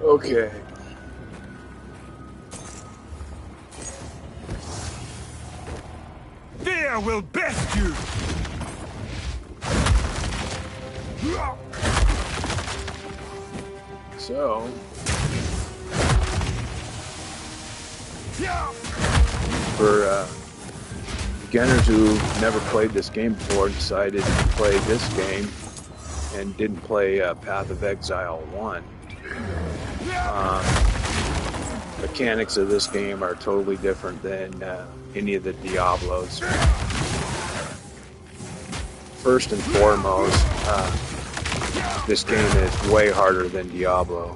Okay. Fear will best you! So... for beginners who never played this game before, decided to play this game and didn't play Path of Exile 1. Mechanics of this game are totally different than any of the Diablos. First and foremost, this game is way harder than Diablo.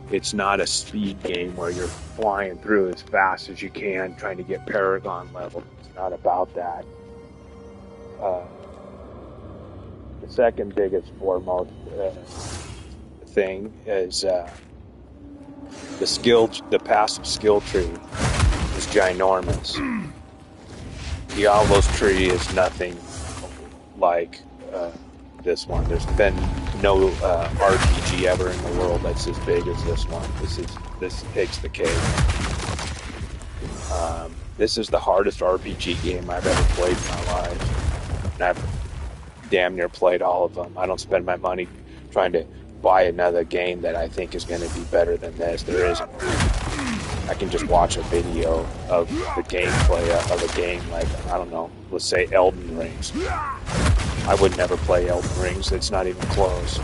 It's not a speed game where you're flying through as fast as you can trying to get Paragon level. It's not about that. The second biggest foremost thing is the passive skill tree is ginormous. Diablo's tree is nothing like this one. There's been no RPG ever in the world that's as big as this one. This takes the cake. This is the hardest RPG game I've ever played in my life, and I've damn near played all of them. I don't spend my money trying to buy another game that I think is going to be better than this. There isn't. I can just watch a video of the gameplay of a game like, I don't know, let's say Elden Rings. I would never play Elden Rings. It's not even close.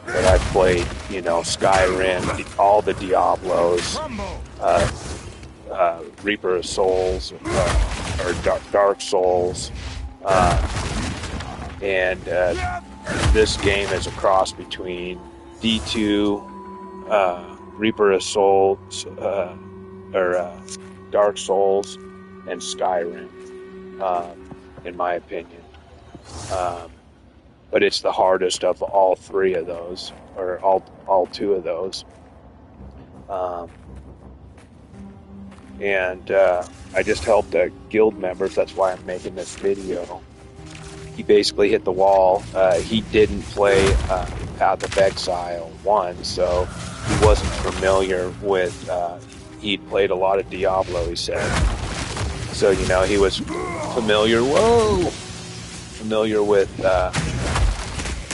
But I've played, Skyrim, all the Diablos, Reaper of Souls, or Dark Souls, and this game is a cross between D2, Reaper of Souls, or Dark Souls, and Skyrim, in my opinion. But it's the hardest of all three of those, or all two of those. I just helped guild members. That's why I'm making this video. He basically hit the wall. He didn't play Path of Exile 1, so he wasn't familiar with... he'd played a lot of Diablo, he said. So, he was familiar with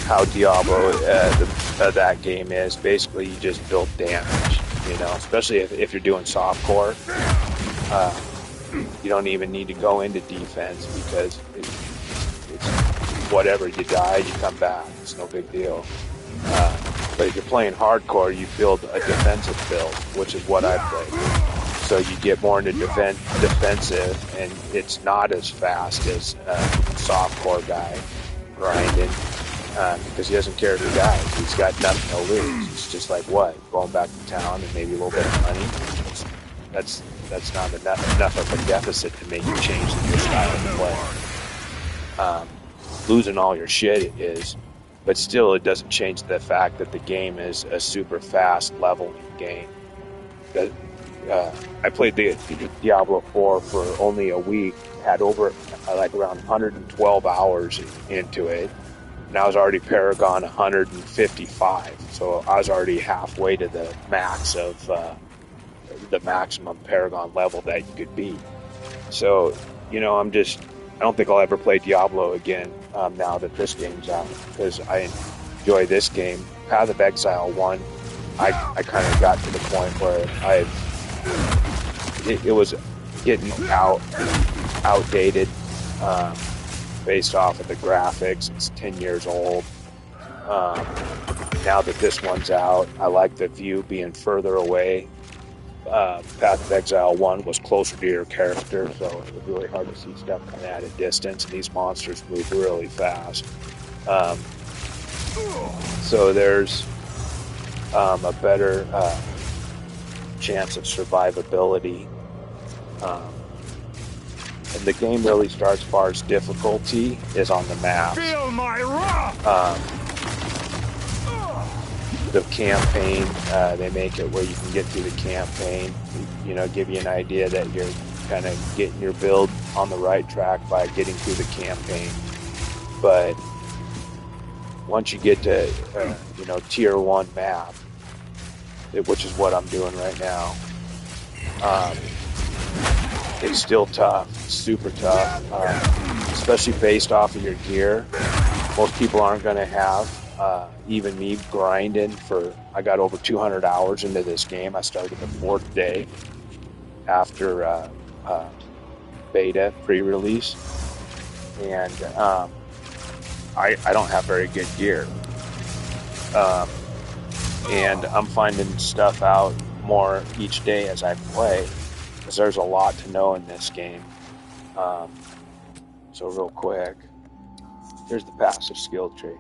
how Diablo, that game is. Basically, you just build damage, especially if you're doing softcore. You don't even need to go into defense because it's whatever. You die, you come back. It's no big deal. But if you're playing hardcore, you build a defensive build, which is what I played. So you get more into defensive, and it's not as fast as a softcore guy grinding, because he doesn't care if he dies. He's got nothing to lose. It's just like, going back to town and maybe a little bit of money. That's not enough of a deficit to make you change your style of play. Losing all your shit is, but still it doesn't change the fact that the game is a super fast leveling game. I played the Diablo 4 for only a week, had over around 112 hours into it, and I was already Paragon 155, so I was already halfway to the max of the maximum Paragon level that you could beat. So, I don't think I'll ever play Diablo again now that this game's out, because I enjoy this game. Path of Exile 1, I kind of got to the point where it was getting outdated based off of the graphics. It's 10 years old. Now that this one's out, I like the view being further away. Path of Exile 1 was closer to your character, so it was really hard to see stuff kind of at a distance, and these monsters move really fast. So there's a better chance of survivability. And the game really starts, as far as difficulty, is on the map. Feel my wrath! The campaign, they make it where you can get through the campaign, give you an idea that you're kind of getting your build on the right track by getting through the campaign. But once you get to tier 1 map, which is what I'm doing right now, it's still tough. It's super tough, especially based off of your gear. Most people aren't going to have. Even me grinding I got over 200 hours into this game. I started the 4th day after beta pre-release, and I don't have very good gear, and I'm finding stuff out more each day as I play, because there's a lot to know in this game. So real quick, here's the passive skill tree.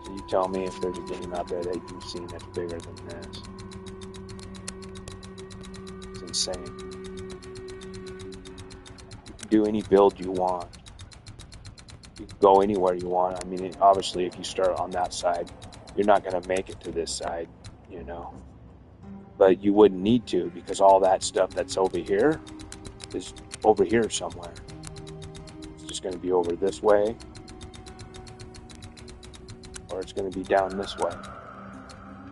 So you tell me if there's a game out there that you've seen that's bigger than this. It's insane. You can do any build you want. You can go anywhere you want. I mean, obviously, if you start on that side, you're not going to make it to this side, But you wouldn't need to, because all that stuff that's over here is over here somewhere. It's just going to be over this way, or it's going to be down this way.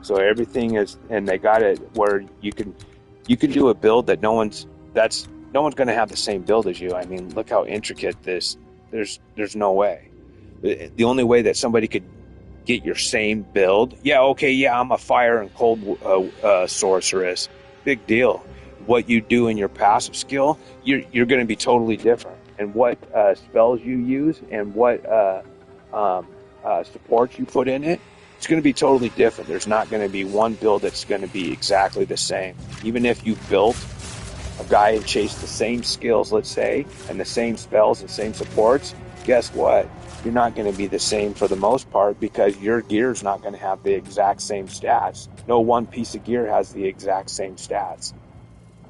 So everything is, and they got it where you can do a build that no one's going to have the same build as you. I mean, look how intricate this. There's no way. The only way that somebody could get your same build, I'm a fire and cold sorceress. Big deal. What you do in your passive skill, you're going to be totally different. And what spells you use and what supports you put in it, it's going to be totally different. There's not going to be one build that's going to be exactly the same. Even if you built a guy and chased the same skills, let's say, and the same spells and same supports, guess what? You're not going to be the same for the most part, because your gear is not going to have the exact same stats. No one piece of gear has the exact same stats.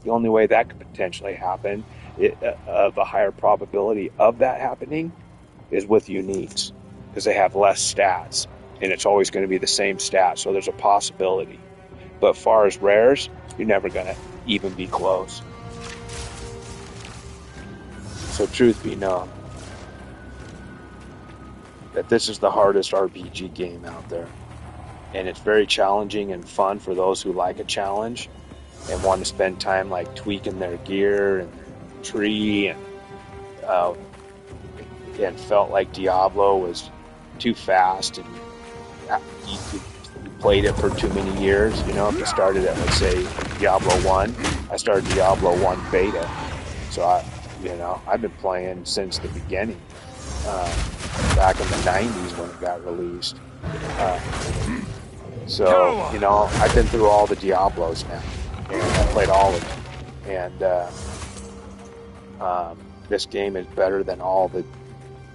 The only way that could potentially happen, of a higher probability of that happening, is with uniques, because they have less stats, and it's always going to be the same stats, so there's a possibility. But far as rares, you're never going to even be close. So truth be known, that this is the hardest RPG game out there. And it's very challenging and fun for those who like a challenge and want to spend time like tweaking their gear and their tree, and felt like Diablo was too fast and you played it for too many years. If you started at, let's say, Diablo 1, I started Diablo 1 beta. So I've been playing since the beginning. Back in the 90s when it got released. I've been through all the Diablos now, and I played all of them. And this game is better than all the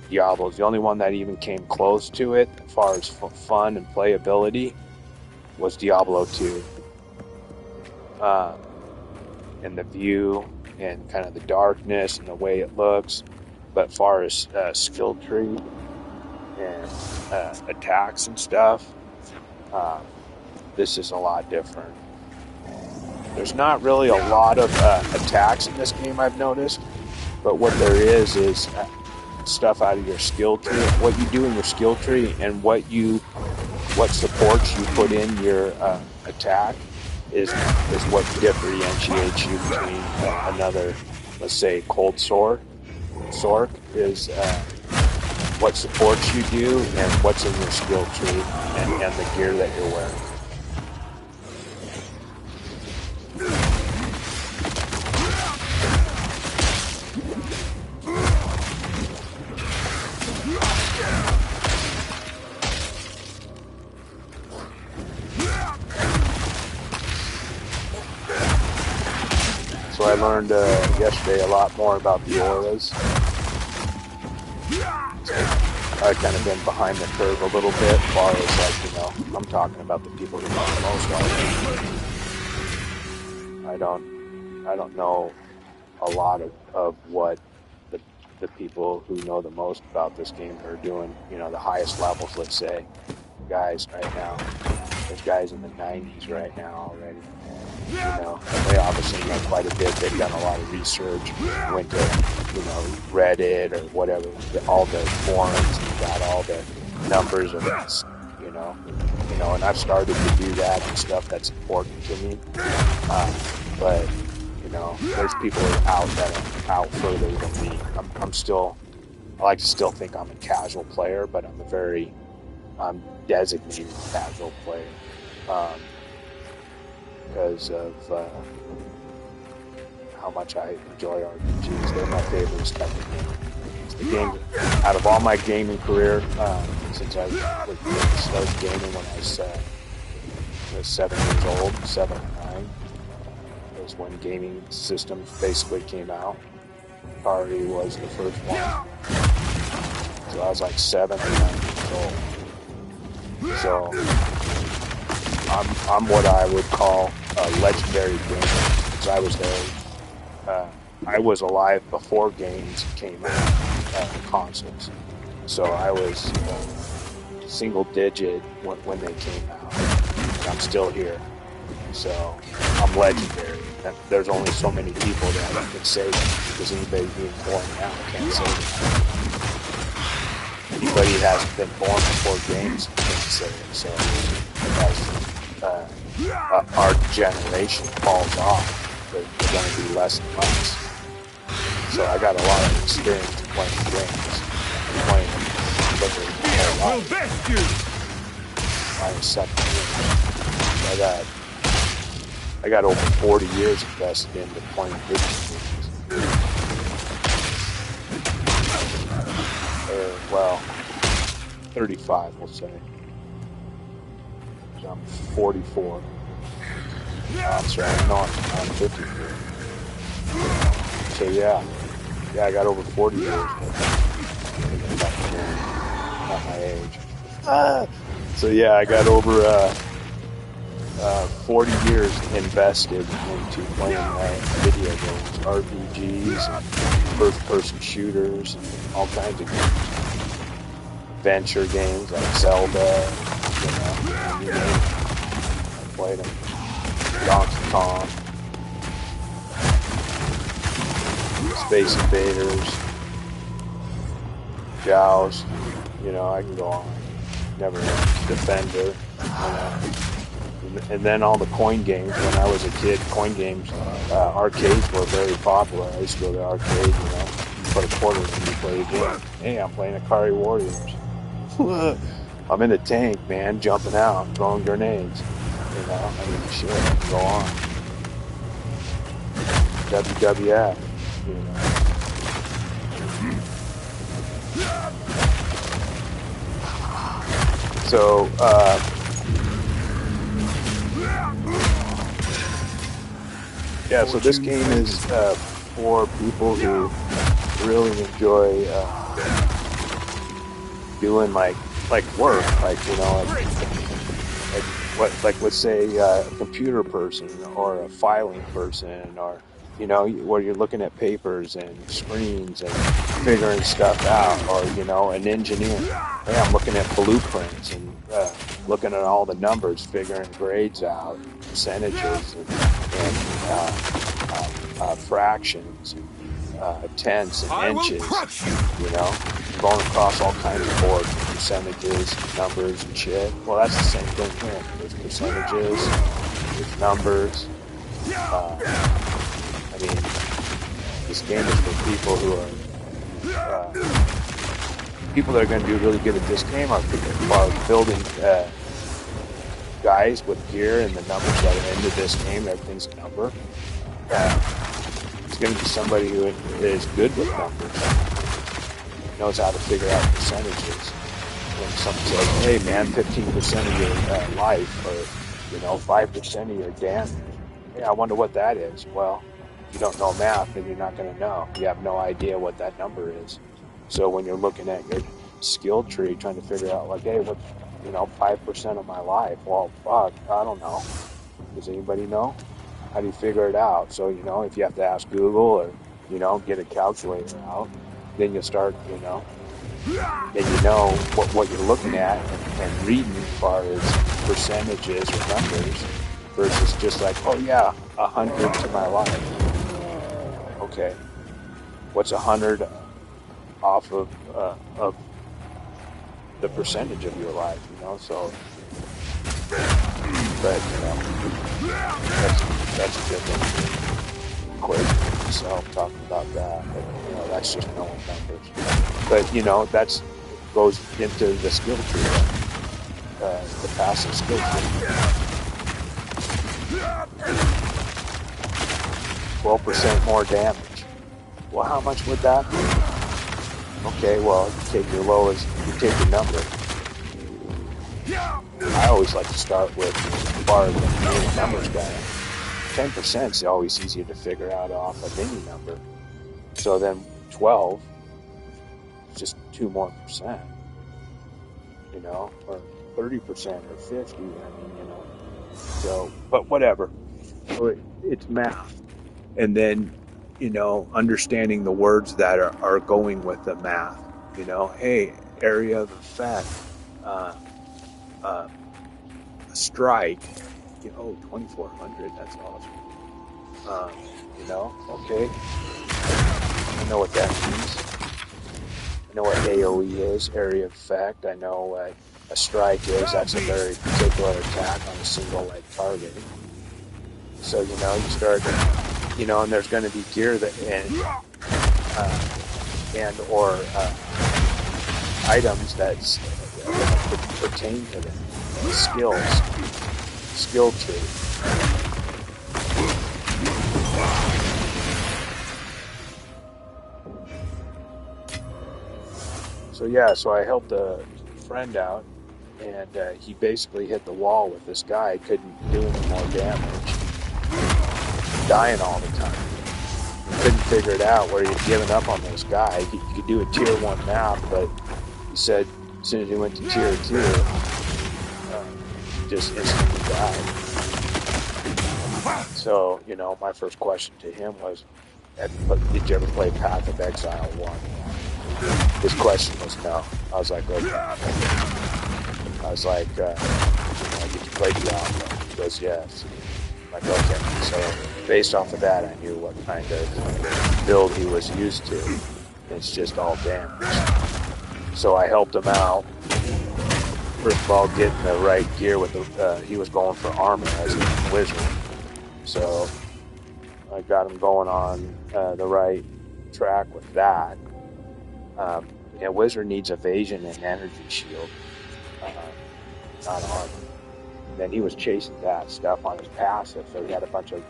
Diablos. The only one that even came close to it, as far as fun and playability, was Diablo 2. And the view, and kind of the darkness, and the way it looks. But far as skill tree and attacks and stuff, this is a lot different. There's not really a lot of attacks in this game, I've noticed, but what there is stuff out of your skill tree, what you do in your skill tree, and what supports you put in your attack is what differentiates you between another, let's say, cold Sork is what supports you do and what's in your skill tree and the gear that you're wearing. So I learned yesterday a lot more about the auras. I've kind of been behind the curve a little bit, as far as I'm talking about the people who know the most of it. I don't know a lot of what the people who know the most about this game are doing. The highest levels, let's say, guys right now. There's guys in the 90s right now already. They obviously know quite a bit. They've done a lot of research, went to, Reddit or whatever, all the forums, and got all the numbers are, and I've started to do that and stuff that's important to me. But there's people out that are out further than me. I like to still think I'm a casual player, but I'm a very designated casual player because of how much I enjoy RPGs. They're my favorite type of game. It's the game out of all my gaming career since I started gaming when I was 7 years old, 7 or 9. Was when gaming systems basically came out. Atari was the first one. So I was like 7 or 9 years old. So I'm what I would call a legendary gamer because I was there. I was alive before games came out, consoles. So I was single digit when they came out. And I'm still here. So I'm legendary. There's only so many people that can say that because anybody being born now can't say that. Anybody who hasn't been born before games can't say it. So as our generation falls off, they're going to be less and less. So I got a lot of experience playing games. Playing them literally my whole life. I'm 7 years. I got over 40 years invested into playing video games. Well, 35, we'll say. So I'm 44. I'm sorry, no, I'm 54. So yeah, I got over 40 years. Not my age. So yeah, I got over 40 years invested into playing video games, RPGs, and first-person shooters, and all kinds of games. Adventure games like Zelda, you name it. I played them. Donkey Kong, Space Invaders, Joust, I can go on. Never Defender, And then all the coin games. When I was a kid, coin games, arcades were very popular. I used to go to the arcade, put a quarter in and you play a game. Hey, I'm playing Atari Warriors. I'm in the tank, man, jumping out, throwing grenades. Shit, I can go on. WWF, So, so this game is for people who really enjoy doing like work, let's say a computer person or a filing person, or where you're looking at papers and screens and figuring stuff out, or an engineer. Hey, I'm looking at blueprints and looking at all the numbers, figuring grades out, percentages, and fractions, tenths and inches. Going across all kinds of boards, percentages, numbers, and shit. Well, that's the same thing here. There's percentages, there's numbers. This game is for people who are people that are going to do really good at this game are people who are building guys with gear and the numbers that are into this game. Everything's a number. It's going to be somebody who is good with numbers, knows how to figure out percentages. When someone says, "Hey, man, 15% of your life, or 5% of your damage," hey, I wonder what that is. Well, if you don't know math, then you're not going to know. You have no idea what that number is. So when you're looking at your skill tree, trying to figure out, hey, what, 5% of my life? Well, fuck, I don't know. Does anybody know? How do you figure it out? So, if you have to ask Google or, get a calculator out, then you start, then what you're looking at and reading as far as percentages or numbers versus just 100 to my life. Okay, what's 100 off of the percentage of your life, you know. So, but you know, that's a different equation itself, talking about that. But you know, that's just knowing numbers. But you know, that's goes into the skill tree, the passive skill tree. 12% more damage. Well, how much would that be? Okay, well, you take your lowest, you take your number. I always like to start with bar than being a numbers guy. 10% is always easier to figure out off of any number. So then 12 is just 2 more percent, you know, or 30% or 50. I mean, you know. So, but whatever. So it's math. And then, you know, understanding the words that are going with the math. You know, hey, area of effect, a strike. You know, 2,400. That's awesome. You know, okay. I know what that means. I know what AOE is, area of effect. I know what a strike is. That's a very particular attack on a single leg target. So, you know, you start, you know, and there's going to be gear that and or items that pertain to them. Skill tree. So yeah, so I helped a friend out, and he basically hit the wall with this guy. Couldn't do any more damage, dying all the time. Couldn't figure it out where he'd given up on this guy. He could do a tier 1 map, but he said as soon as he went to tier 2, just instantly died. So, you know, my first question to him was, did you ever play Path of Exile 1? His question was no. I was like, okay. I was like, you know, did you play Diablo? He goes, yes. I'm like, okay. So based off of that, I knew what kind of build he was used to. It's just all damage. So I helped him out. First of all, getting the right gear with the, he was going for armor as a wizard. So I got him going on the right track with that. Yeah, wizard needs evasion and energy shield, not armor. And then he was chasing that stuff on his passive, so he had a bunch of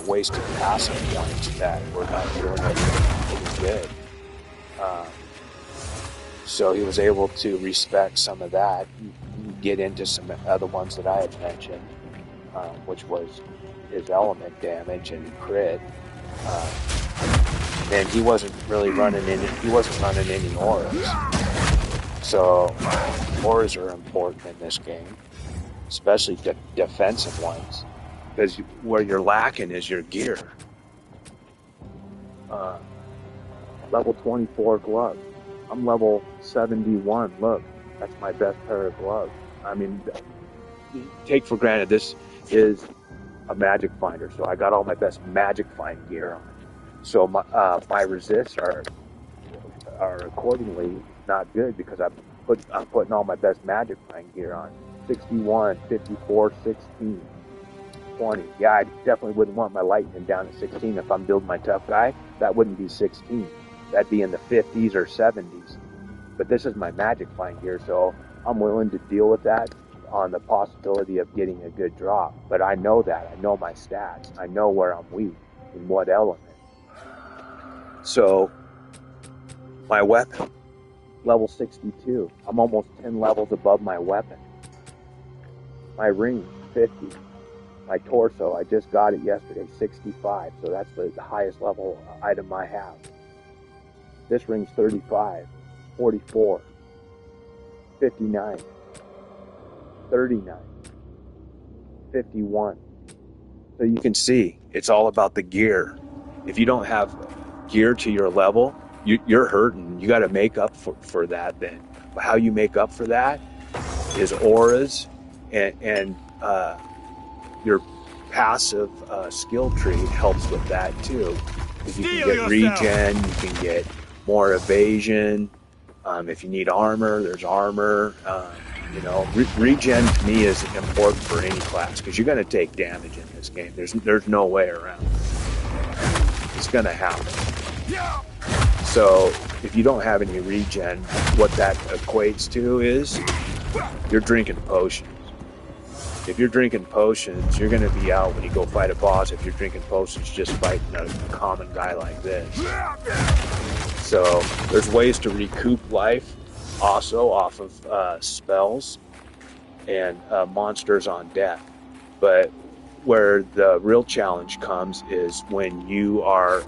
wasted passive points that were not doing any good. So he was able to respec some of that, get into some other ones that I had mentioned, which was his element damage and crit. And he wasn't really running any auras. So auras are important in this game, especially defensive ones, because where you're lacking is your gear. Level 24 gloves. I'm level 71. Look, that's my best pair of gloves. I mean, take for granted this is a magic finder, so I got all my best magic find gear on. So my resists are accordingly not good because I'm putting all my best magic find gear on. 61, 54, 16, 20. Yeah, I definitely wouldn't want my lightning down at 16 if I'm building my tough guy. That wouldn't be 16. That'd be in the 50s or 70s. But this is my magic find gear, so I'm willing to deal with that on the possibility of getting a good drop. But I know that. I know my stats. I know where I'm weak in what element. So my weapon, level 62. I'm almost 10 levels above my weapon. My ring, 50. My torso, I just got it yesterday, 65. So that's the highest level item I have. This ring's 35, 44, 59, 39, 51. So you can see, it's all about the gear. If you don't have gear to your level, you're hurting. You got to make up for that then. How you make up for that is auras and your passive skill tree helps with that too. You can get regen, you can get more evasion, If you need armor, there's armor. Regen to me is important for any class because you're going to take damage in this game. There's no way around it. It's going to happen. So if you don't have any regen, what that equates to is you're drinking potions. If you're drinking potions, you're going to be out when you go fight a boss. If you're drinking potions, just fighting a common guy like this. So there's ways to recoup life also off of spells and monsters on death. But where the real challenge comes is when you are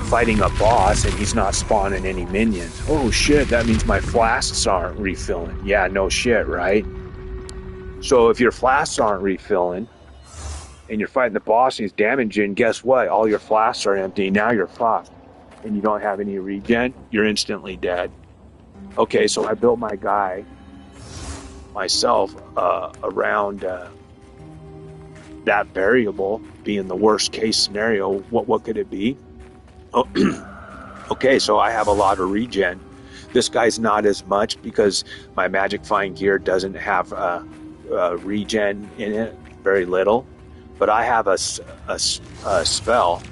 fighting a boss and he's not spawning any minions. Oh shit, that means my flasks aren't refilling. Yeah, no shit, right? So if your flasks aren't refilling and you're fighting the boss and he's damaging, guess what? All your flasks are empty. Now you're fucked. And you don't have any regen, you're instantly dead. Okay, so I built my guy myself around that variable being the worst case scenario. What could it be? Oh, okay, so I have a lot of regen. This guy's not as much because my magic find gear doesn't have regen in it, very little. But I have a spell,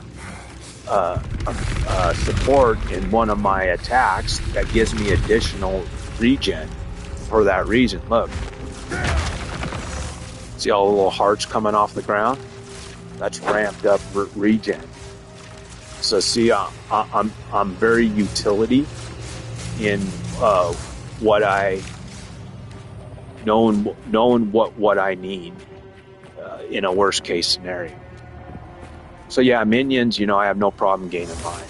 support in one of my attacks that gives me additional regen for that reason. Look, see all the little hearts coming off the ground? That's ramped up regen. So see, I'm very utility in what I knowing what I need in a worst case scenario. So yeah, minions, I have no problem gaining mine.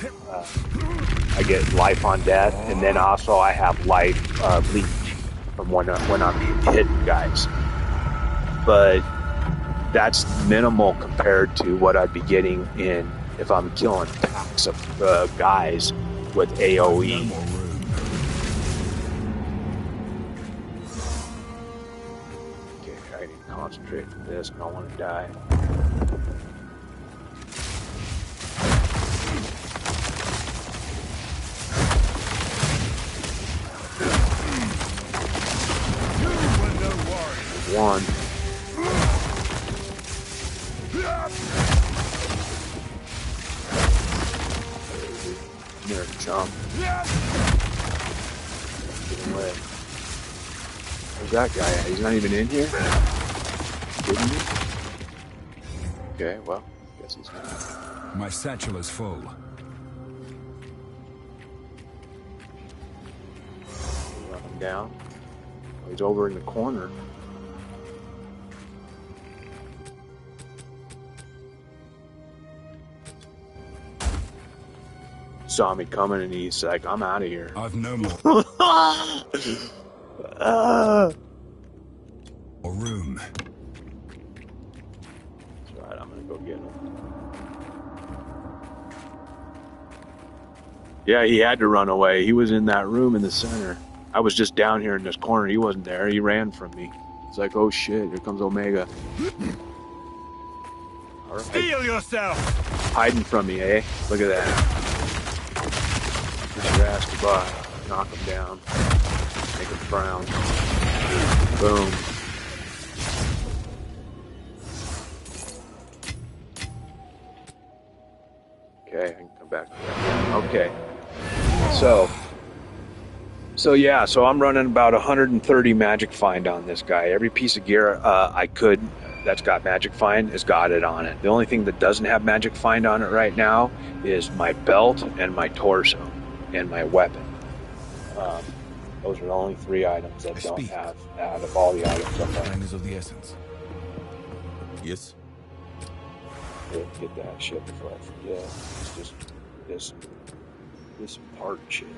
I get life on death, and then also I have life leech from when I'm hitting guys. But that's minimal compared to what I'd be getting in if I'm killing packs of guys with AoE. Okay, I need to concentrate for this. I don't want to die. One. There, jump. Get away. Where's that guy at? He's not even in here? Didn't he? Okay, well, guess he's not. My satchel is full. Run him down. Oh, he's over in the corner. Saw me coming and he's like, I'm out of here. I've no more. A room. That's right, I'm gonna go get him. Yeah, he had to run away. He was in that room in the center. I was just down here in this corner. He wasn't there. He ran from me. It's like, oh shit, here comes Omega. All right. Steal yourself! Hiding from me, eh? Look at that. Push your ass goodbye. Knock him down. Make him frown. Boom. Okay, I can come back to that. Okay. So I'm running about 130 magic find on this guy. Every piece of gear I could that's got magic find has got it on it. The only thing that doesn't have magic find on it right now is my belt and my torso and my weapon. Those are the only three items that don't have out of all the items up there. Time is of the essence. Yes. Get that shit before I forget. It's just this part shit.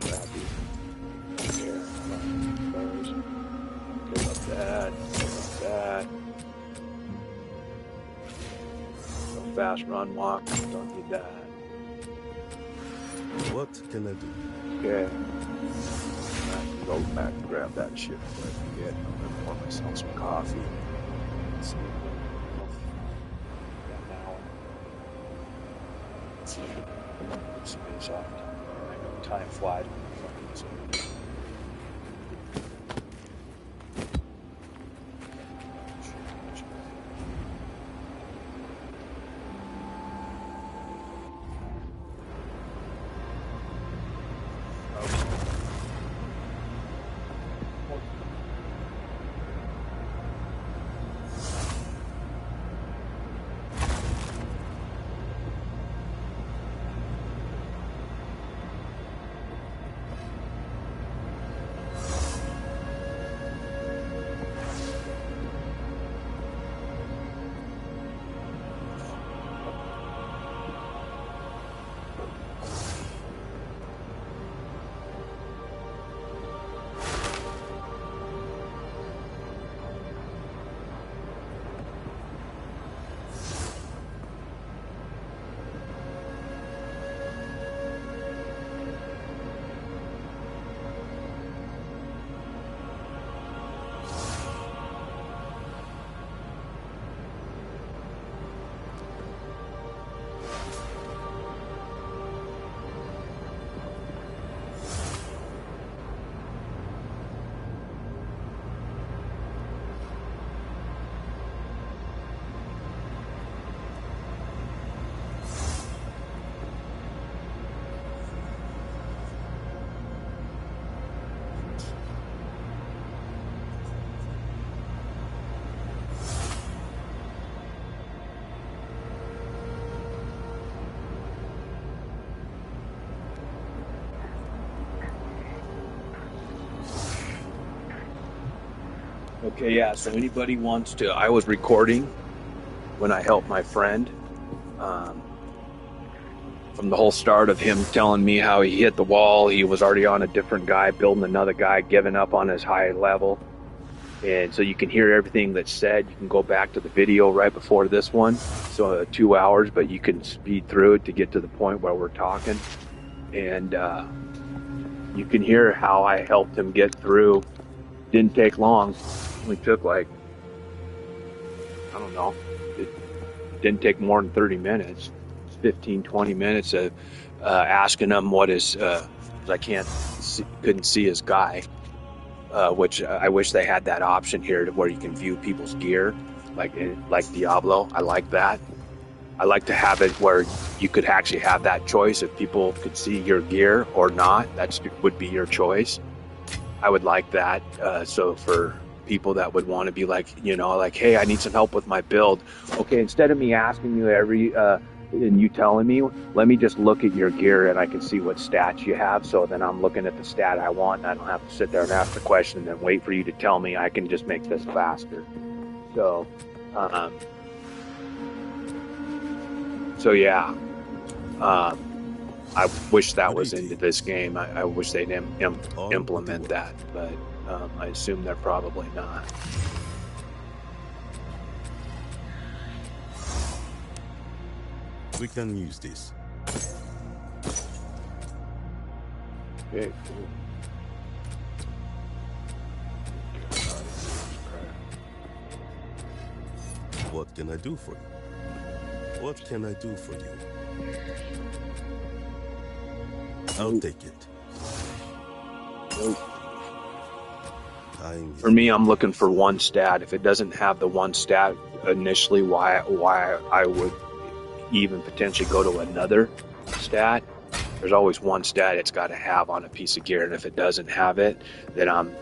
Crappy. There. Those. Pick up that. Pick up that. Go fast run walk. Don't need that. What can I do? Okay. I can go back and grab that shit before I forget. I'm gonna pour myself some coffee. Let's see. Got now. Let's see. Space off. Time flies when you're fun. Okay, yeah, so anybody wants to, I was recording when I helped my friend, um, from the whole start of him telling me how he hit the wall. He was already on a different guy, building another guy, giving up on his high level. And so you can hear everything that's said. You can go back to the video right before this one, so 2 hours, but you can speed through it to get to the point where we're talking. And you can hear how I helped him get through. Didn't take long. Only took like, I don't know, it didn't take more than 30 minutes, 15, 20 minutes of asking him what his, I couldn't see his guy, which I wish they had that option here to where you can view people's gear, like Diablo. I like that. I like to have it where you could actually have that choice if people could see your gear or not. That would be your choice. I would like that. So for people that would want to be like, like, hey, I need some help with my build. Okay, instead of me asking you and you telling me, let me just look at your gear and I can see what stats you have. So then I'm looking at the stat I want, and I don't have to sit there and ask the question and then wait for you to tell me. I can just make this faster. So yeah, I wish that was into this game. I wish they'd implement that, but I assume they're probably not. We can use this. Okay, cool. What can I do for you? What can I do for you? I'll take it. For me, I'm looking for one stat. If it doesn't have the one stat initially, why I would even potentially go to another stat. There's always one stat it's got to have on a piece of gear, and if it doesn't have it, then I'm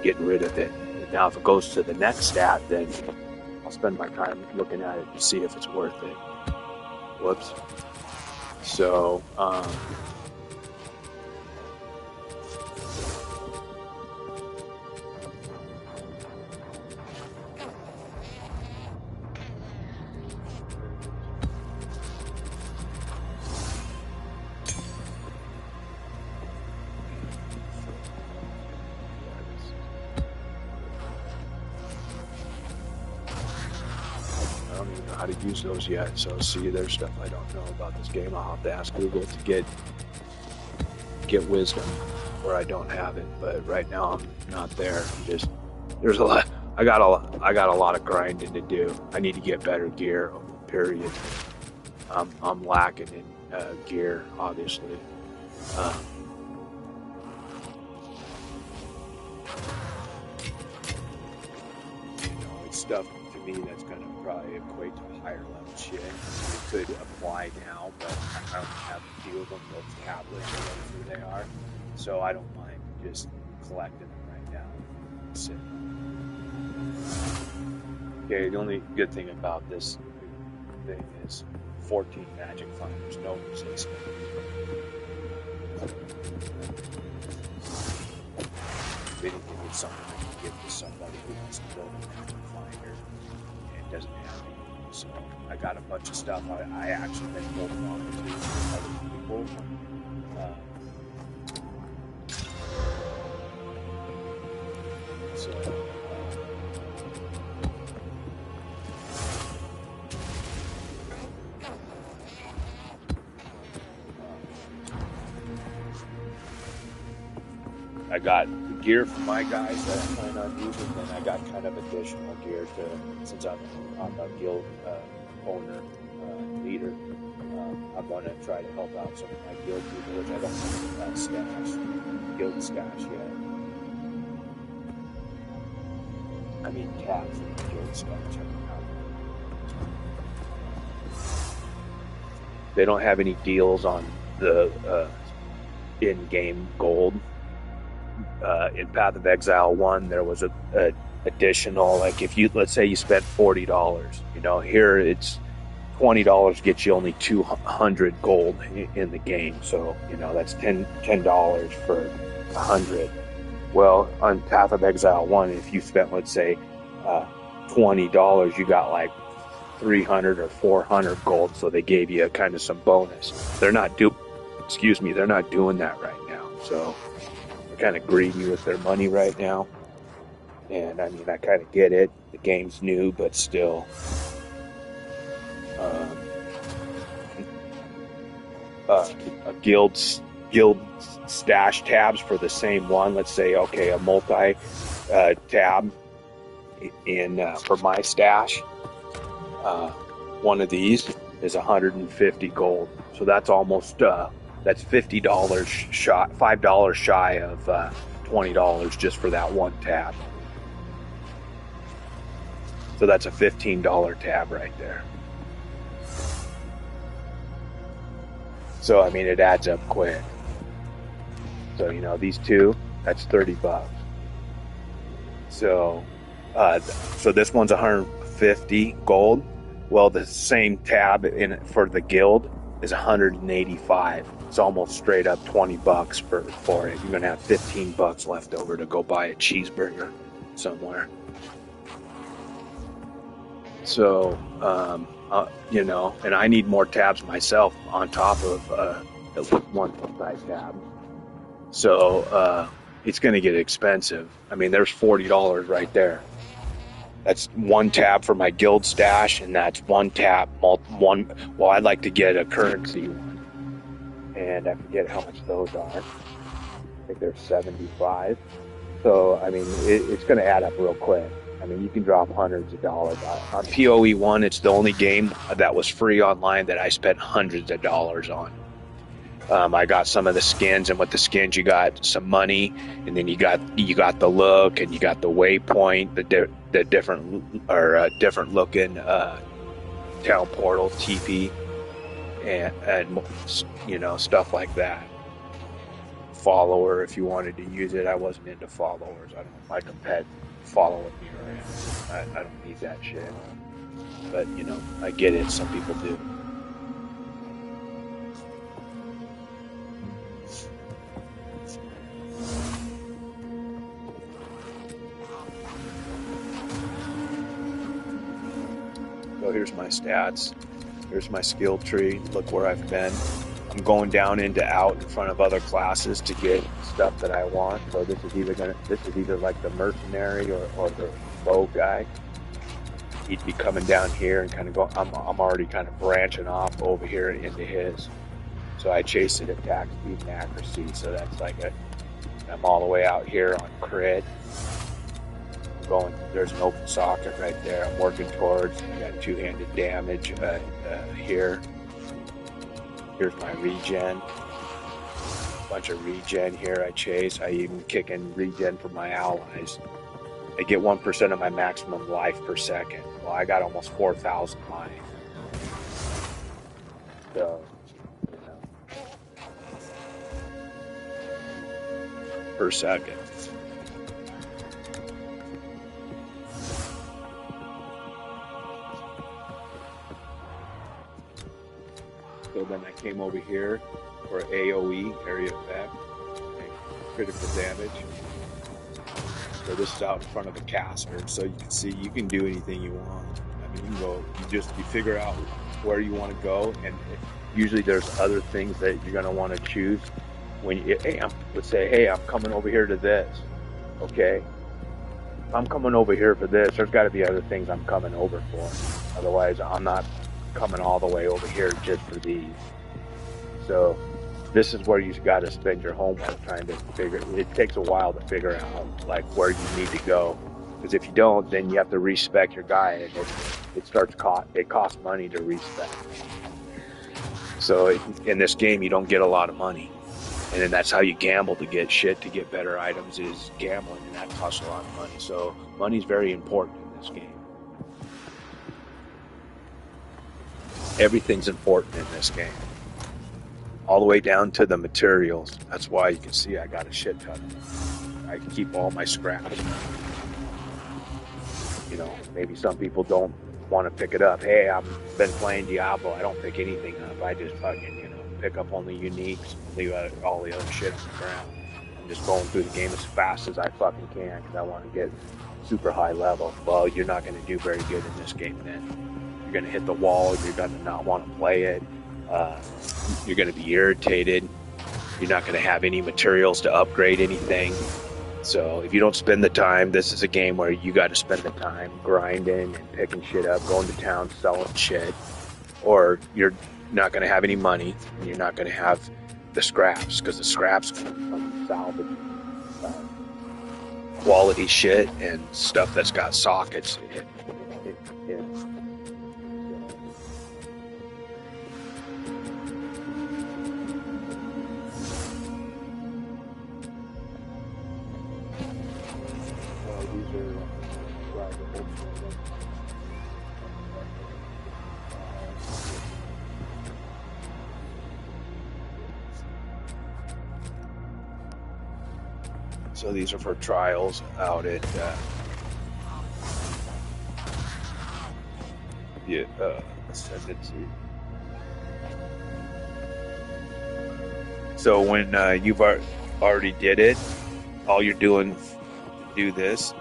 getting rid of it. Now, if it goes to the next stat, then I'll spend my time looking at it to see if it's worth it. Whoops. So, I don't even know how to use those yet. So see, there's stuff I don't know about this game. I'll have to ask Google to get wisdom where I don't have it. But right now I'm not there. There's a lot. I got a lot of grinding to do. I need to get better gear. Period. I'm lacking in gear, obviously. It's stuff to me that's going to probably equate to higher level shit. It could apply now, but I don't have a few of them, those tablets or whatever they are. So I don't mind just collecting them right now. That's it. Okay, the only good thing about this thing is 14 magic finders, no resistance. If anything, it's something I can give to somebody who wants to build a magic finder and doesn't have any. So I got a bunch of stuff I actually been holding on to other people. I got gear for my guys that I plan on using, and I got kind of additional gear to, since I'm a guild owner, leader, I'm going to try to help out some of my guild people, which I don't have guild stash yet. I mean, tabs in the guild stash. They don't have any deals on the in-game gold. In Path of Exile 1, there was a additional, like if you, let's say you spent $40, here it's $20 gets you only 200 gold in the game. So, that's $10 for 100. Well, on Path of Exile 1, if you spent, let's say, $20, you got like 300 or 400 gold. So they gave you kind of some bonus. They're not doing that right now. So kind of greedy with their money right now, and I mean I kind of get it. The game's new, but still, a guild stash tabs for the same one. Let's say a multi tab in for my stash. One of these is 150 gold, so that's almost. That's $50 shy, $5 shy of $20 just for that one tab. So that's a $15 tab right there. So I mean, it adds up quick. So these two, that's $30. So so this one's 150 gold. Well, the same tab for the guild is 185. It's almost straight up $20 for it. You're gonna have $15 left over to go buy a cheeseburger somewhere. So, and I need more tabs myself on top of one size tab. So it's gonna get expensive. I mean, there's $40 right there. That's one tab for my guild stash, and that's one tab. Well, I'd like to get a currency one, and I forget how much those are. I think they're 75. So I mean, it's going to add up real quick. I mean, you can drop hundreds of dollars on PoE 1. It's the only game that was free online that I spent hundreds of dollars on. I got some of the skins, and with the skins you got some money, and then you got the look, and you got the waypoint, the different looking town portal, TP, and stuff like that. Follower, if you wanted to use it. I wasn't into followers. I don't like a pet following me around. I don't need that shit. But I get it. Some people do. So here's my stats. Here's my skill tree. Look where I've been. I'm going down into out in front of other classes to get stuff that I want. So this is either like the mercenary or the bow guy. He'd be coming down here and kind of go. I'm already kind of branching off over here into his. So I chase it attack speed and accuracy. So that's like I'm all the way out here on crit. There's an open socket right there. I'm working towards. I got two-handed damage here. Here's my regen. bunch of regen here I chase. I even kick in regen for my allies. I get 1% of my maximum life per second. Well, I got almost 4,000 life. So, you know, per second. So then I came over here for AoE, area effect, and critical damage. So this is out in front of the caster, so you can see you can do anything you want. I mean, you can go, you figure out where you want to go, and usually there's other things that you're gonna want to choose. When you, let's say, hey, I'm coming over here to this. Okay, if I'm coming over here for this, there's got to be other things I'm coming over for. Otherwise, I'm not coming all the way over here just for these. So this is where you got to spend your homework trying to figure. It takes a while to figure out like where you need to go, because if you don't, then you have to respec your guy, and it costs money to respec. So in this game, you don't get a lot of money, and then that's how you gamble to get shit, to get better items, is gambling, and that costs a lot of money. So money's very important in this game. Everything's important in this game, all the way down to the materials. That's why you can see I got a shit ton. I can keep all my scraps. You know, maybe some people don't want to pick it up. Hey, I've been playing Diablo. I don't pick anything up. I just fucking, pick up only uniques, leave out all the other shit on the ground. I'm just going through the game as fast as I fucking can because I want to get super high level. Well, you're not going to do very good in this game then. You're going to hit the wall. You're going to not want to play it. You're going to be irritated. You're not going to have any materials to upgrade anything. So if you don't spend the time, this is a game where you got to spend the time grinding and picking shit up, going to town, selling shit, or you're not going to have any money, and you're not going to have the scraps, because the scraps come from salvage quality shit and stuff that's got sockets in it. So these are for trials out at Ascendancy. So when you've already did it, all you're doing to do this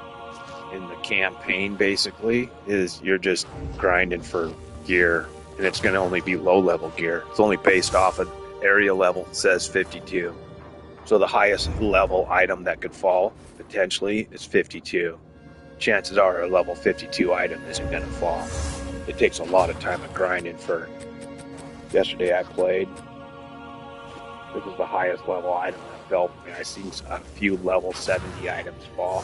in the campaign basically is you're just grinding for gear, and it's going to only be low level gear. It's only based off of area level, says 52. So the highest level item that could fall, potentially, is 52. Chances are a level 52 item isn't going to fall. It takes a lot of time of grinding for... Yesterday I played. This is the highest level item that fell. I've seen a few level 70 items fall.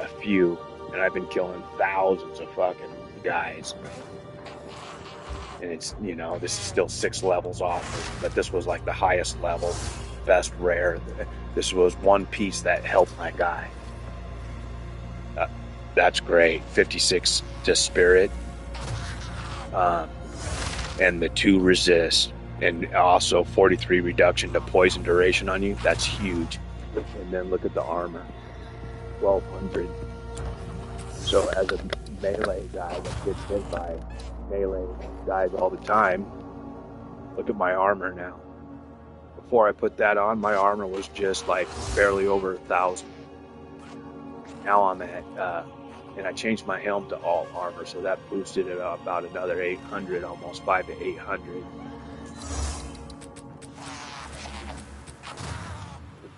A few. And I've been killing thousands of fucking guys. And it's, this is still 6 levels off. But this was like the highest level. Best rare. This was one piece that helped my guy. That's great. 56 to spirit, and the 2 resist, and also 43 reduction to poison duration on you. That's huge. And then look at the armor, 1200. So as a melee guy that gets hit by melee guys all the time, look at my armor now. Before I put that on, my armor was just like barely over 1,000. Now I'm at, and I changed my helm to all armor, so that boosted it up about another 800, almost 5 to 800.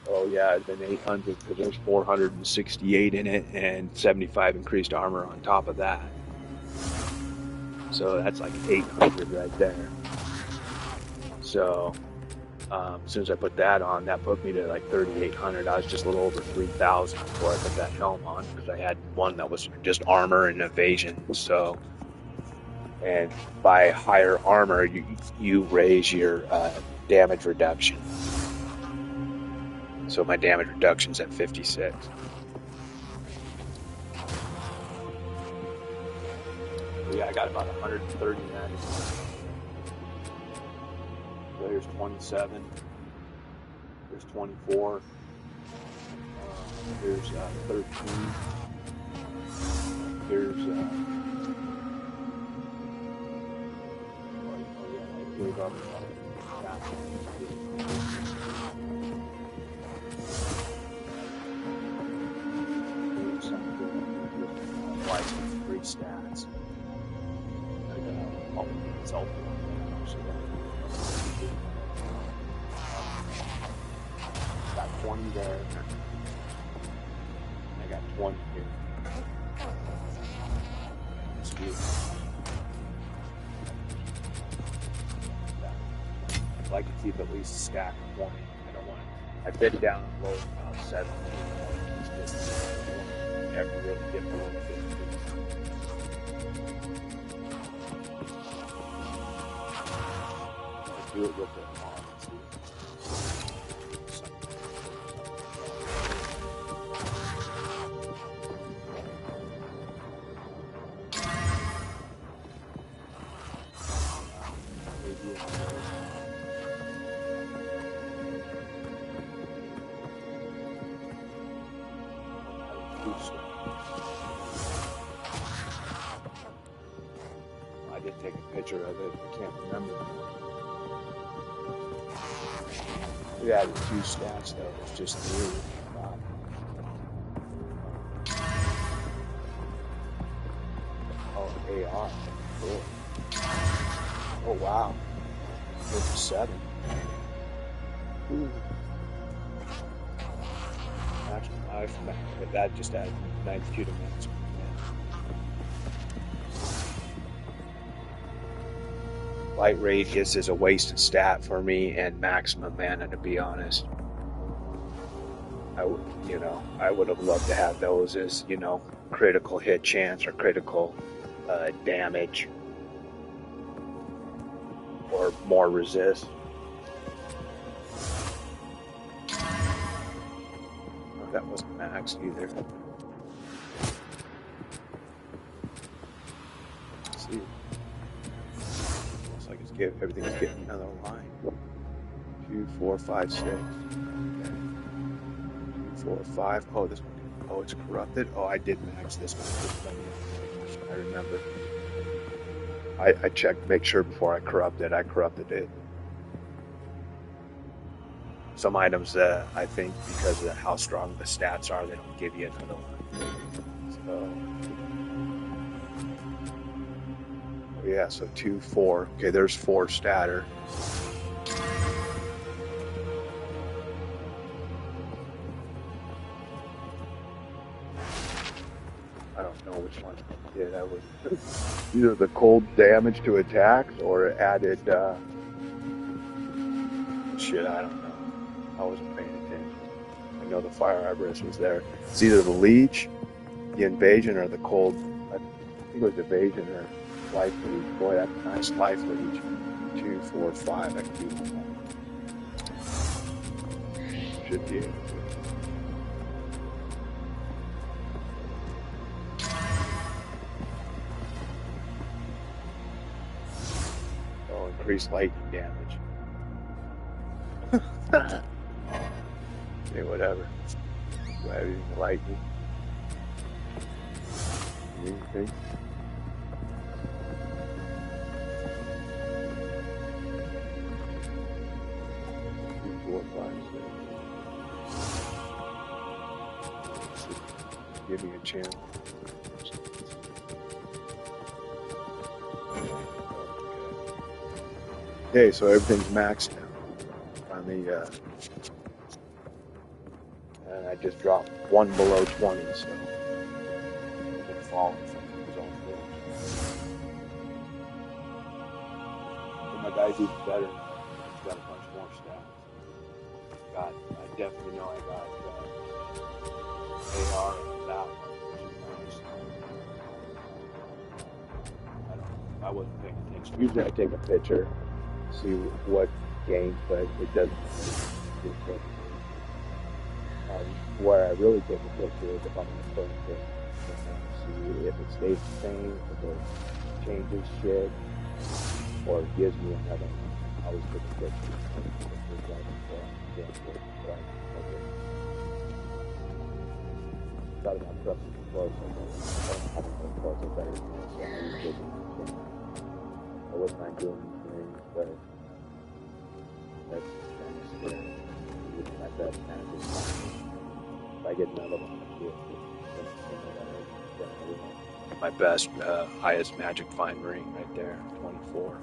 Oh yeah, it's been 800 because there's 468 in it and 75 increased armor on top of that. So that's like 800 right there. So as soon as I put that on, that put me to like 3,800. I was just a little over 3,000 before I put that helm on, because I had one that was just armor and evasion. So, and by higher armor, you raise your damage reduction. So my damage reduction's at 56. Yeah, I got about 130 magic. So here's 27. Here's 24. Here's 13. Here's I gave up that. Here's something like 3 stats. I got it's all got 20 there. I got 20 here. I'd like to keep at least a stack of 20. I don't want to. I've been down low about 17. Never really get below 50. I do it with it on. I did take a picture of it. I can't remember. We added 2 stats though. It's just 3. Wow. Oh, AR. Cool. Oh wow. 57. Ooh. Actually, that just added 92 to max. Light radius is a wasted stat for me, and maximum mana, to be honest. I would have loved to have those as, critical hit chance or critical damage or more resist. Oh, that wasn't maxed either. Let's see. Looks like everything's getting another line. 2, 4, 5, 6. Okay. 2, 4, 5. Oh, this one. Oh, it's corrupted. Oh, I did max this one. I remember. I checked, make sure before I corrupted. I corrupted it. Some items, I think, because of how strong the stats are, they don't give you another one. So, yeah, so 2, 4. Okay, there's 4 statter. I don't know which one I did. I was either the cold damage to attacks or added shit, I don't know. I wasn't paying attention. I know the fire arborist was there. It's either the leech, the invasion, or the cold. I think it was evasion or life leech. Boy, that's a nice life leech. 2, 4, 5. I can do one. Should be able to. Oh, increased lightning damage. Okay, whatever. Do I have anything lightning? Anything? Give me a chance. Okay, so everything's maxed now on the, and I just dropped 1 below 20, so it's falling from his own thing. But my guy's even better. He's got a bunch more stats. I definitely know I got AR and that one, which is nice. I wasn't paying attention. Usually I take a picture, see what gains, but it doesn't. Where I really take a picture is if I'm in a tournament and see if it stays the same, if it changes shit, or gives me another one. I always take a picture. Thought about trusting the close. I don't know close. I better. I wouldn't mind doing these things, but that's kind of scary. It's my best magic. If I get another one, I'll do it. My best, highest magic find ring right there, 24.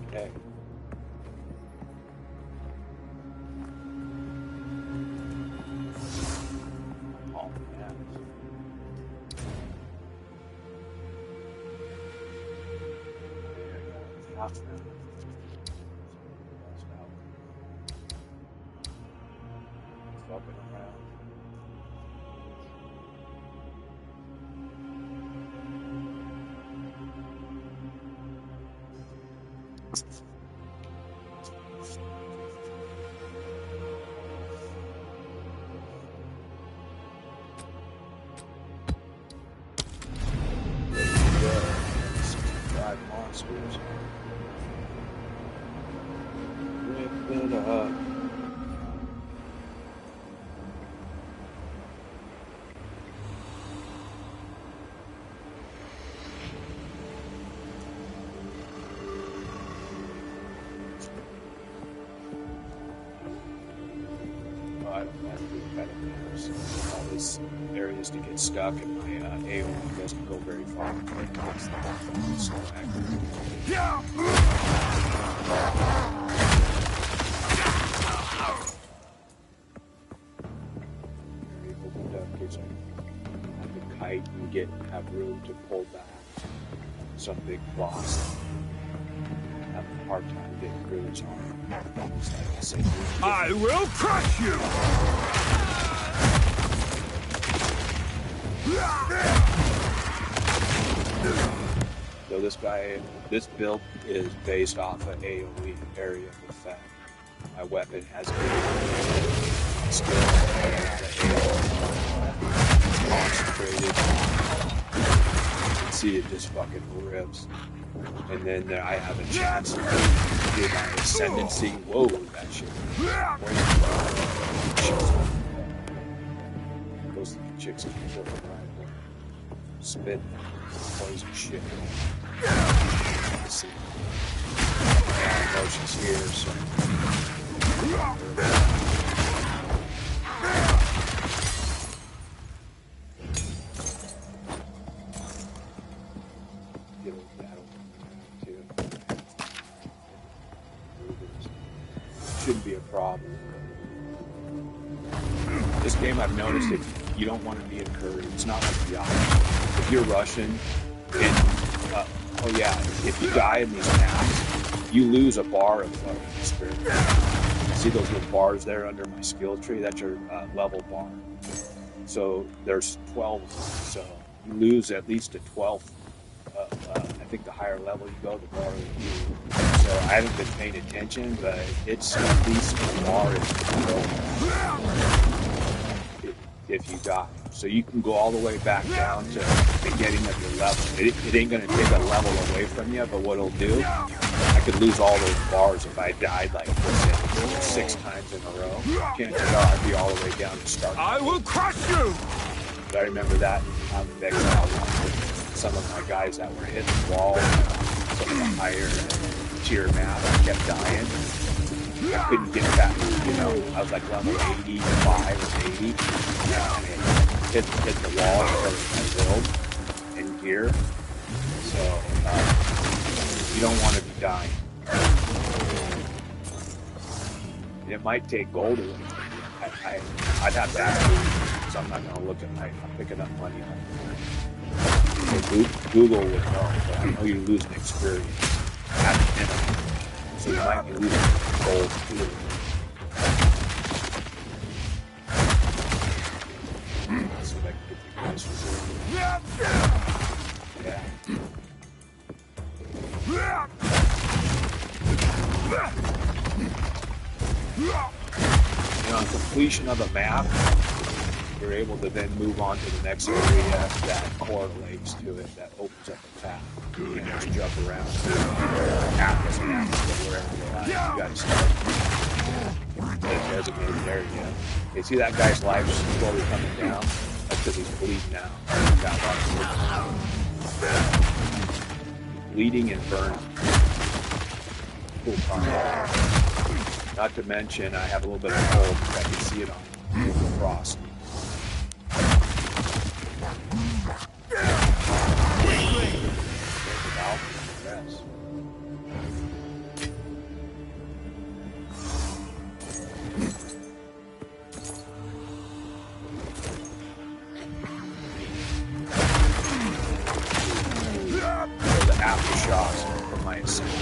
Okay. Oh, man. Half now. Fucking around. Five monsters. Rip it up. I don't have to kind of all these areas to get stuck, and my AoE doesn't go very far. So the kite and have room to pull back some big boss. Have a hard time getting through his arm. I will crush you! So this build is based off an AoE area of effect. My weapon has skill, concentrated. You can see it just fucking rips. And then I have a chance to do my ascendancy. Whoa, that shit. Those chicks can kill them right there. Spit poison shit. Let's see. I know she's here, so. Get a battle too. Shouldn't be a problem. This game, I've noticed, if you don't want to be encouraged, it's not like Diablo. If you're Russian, and oh yeah, if you die in these maps, you lose a bar of spirit. See those little bars there under my skill tree? That's your level bar. So there's 12 of them. So you lose at least a 12th. I think the higher level you go, the more you. So I haven't been paying attention, but it's at least a bar if you die. So you can go all the way back down to the beginning of your level. It ain't going to take a level away from you, but what it'll do, I could lose all those bars if I died like 6 times in a row. Chances are I'd be all the way down to start. I will crush you! But I remember that in Exile, some of my guys that were hitting the wall, some of the higher tier map, I kept dying. I couldn't get back, I was like level 85 or 80. And hit the wall for my build and gear. So you don't want to be dying. It might take gold away. I'd have to ask you, so I'm not going to look at I'm picking up money on it. So Google would know, but I know you're losing experience at the minimum. So you might be losing gold too. So that could be nice for yeah. completion of a map, you're able to then move on to the next area that correlates to it, that opens up a path. You can't just jump around. Path doesn't have to go wherever you're at. You gotta start at a designated area. You see that guy's life slowly coming down? That's because he's bleeding out. He's got lots of bleeding and burning. Cool combo. Not to mention, I have a little bit of cold. I can see it on the frost. Yes. The aftershocks from my ascendant.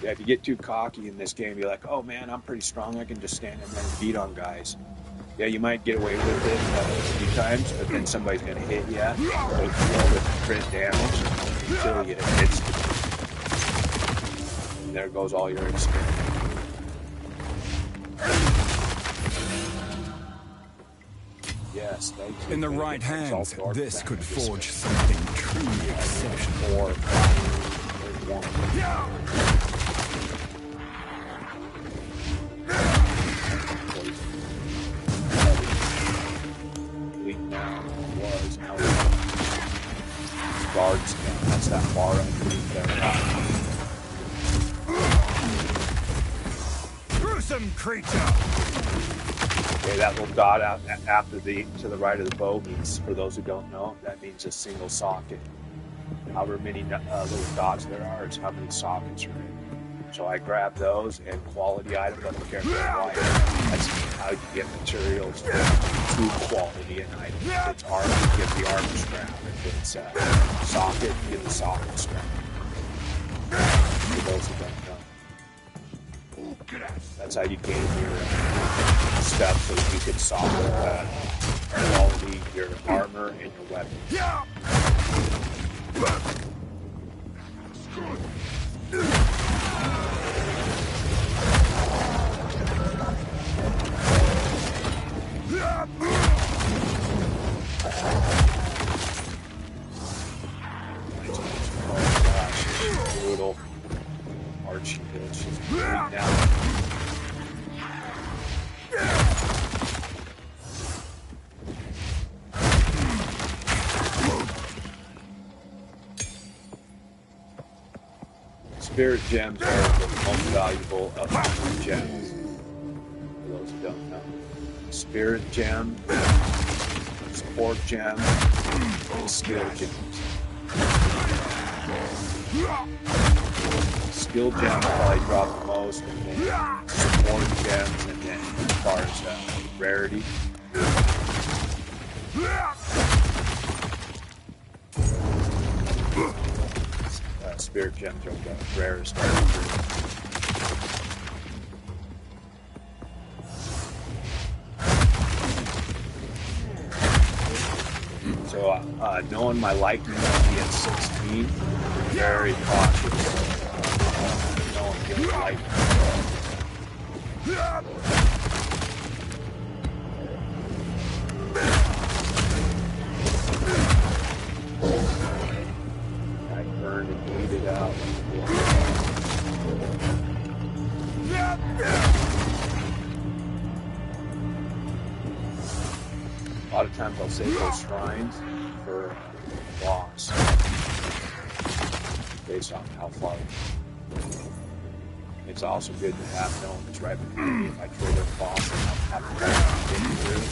Yeah, if you get too cocky in this game, you're like, oh man, I'm pretty strong. I can just stand in there and beat on guys. Yeah, you might get away with it a few times, but then somebody's going to hit you with crit damage until you hit. And there goes all your experience. Yes, thank you. In the right hands, this could forge something truly exceptional. Guards down. That's that bar underneath there. Gruesome creature! Okay, that little dot out after to the right of the bow means, for those who don't know, that means a single socket. However many little dots there are, it's how many sockets are in. So I grab those and quality items. I don't care if they're white. That's how you get materials to quality an item. If it's armor, you get the armor strap. If it's socket, you get the socket strap. For those who don't know. That's how you gain your stuff so that you can socket quality your armor and your weapon. Brutal. Archie kills. She's bleeding down. Spirit gems are the most valuable of the gems. For those who don't know. Spirit gem, support gem, and skill gems. Skill gems probably drop the most, and then support gems, and then as far as rarity. Spirit gems are the rarest. So, knowing my liking to be at 16, very cautious. Knowing the liking. I burned and bleed it out. A lot of times I'll save those shrines for boss, based on how far. It's also good to have known it's right behind me. If I trigger a boss, and I'll have to get through.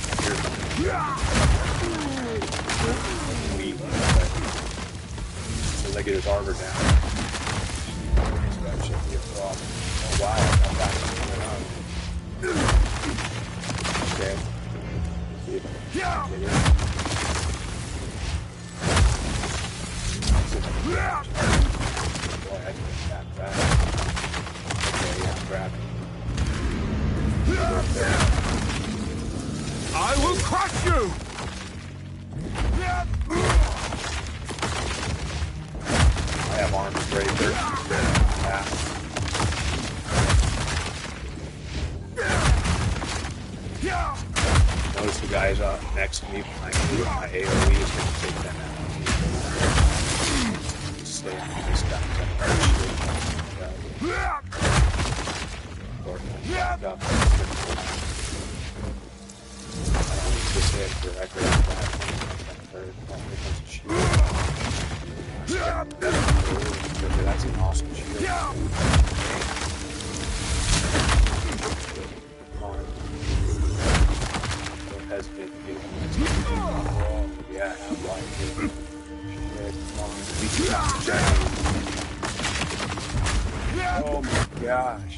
As I get his armor down, so that shouldn't be a problem. Oh wow, I'm back to okay. See if I can get in. Boy, I can get that fast. Okay, yeah, grab it. I will crush you! I have armor breaker. notice the guys next to me behind me. My AoE is going to take them out. Stay on this guy. Back up. Just hit directly at that. That's an awesome shield. Come on. Don't hesitate to get it. Oh, yeah, have life. Shit, come on. Beat you out, Jack. Oh my gosh.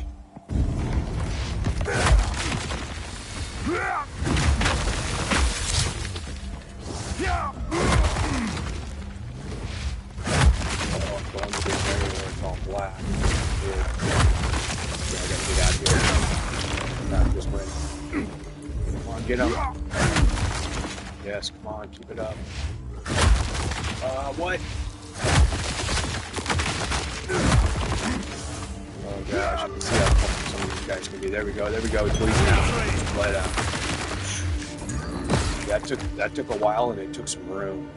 Black. Yeah, I gotta get out of here. Back this way. Come on, get him. Yes, come on, keep it up. What? Oh gosh, I can see how tough some of these guys can be. There we go, he's bleeding out. Bled out. That took a while and it took some room.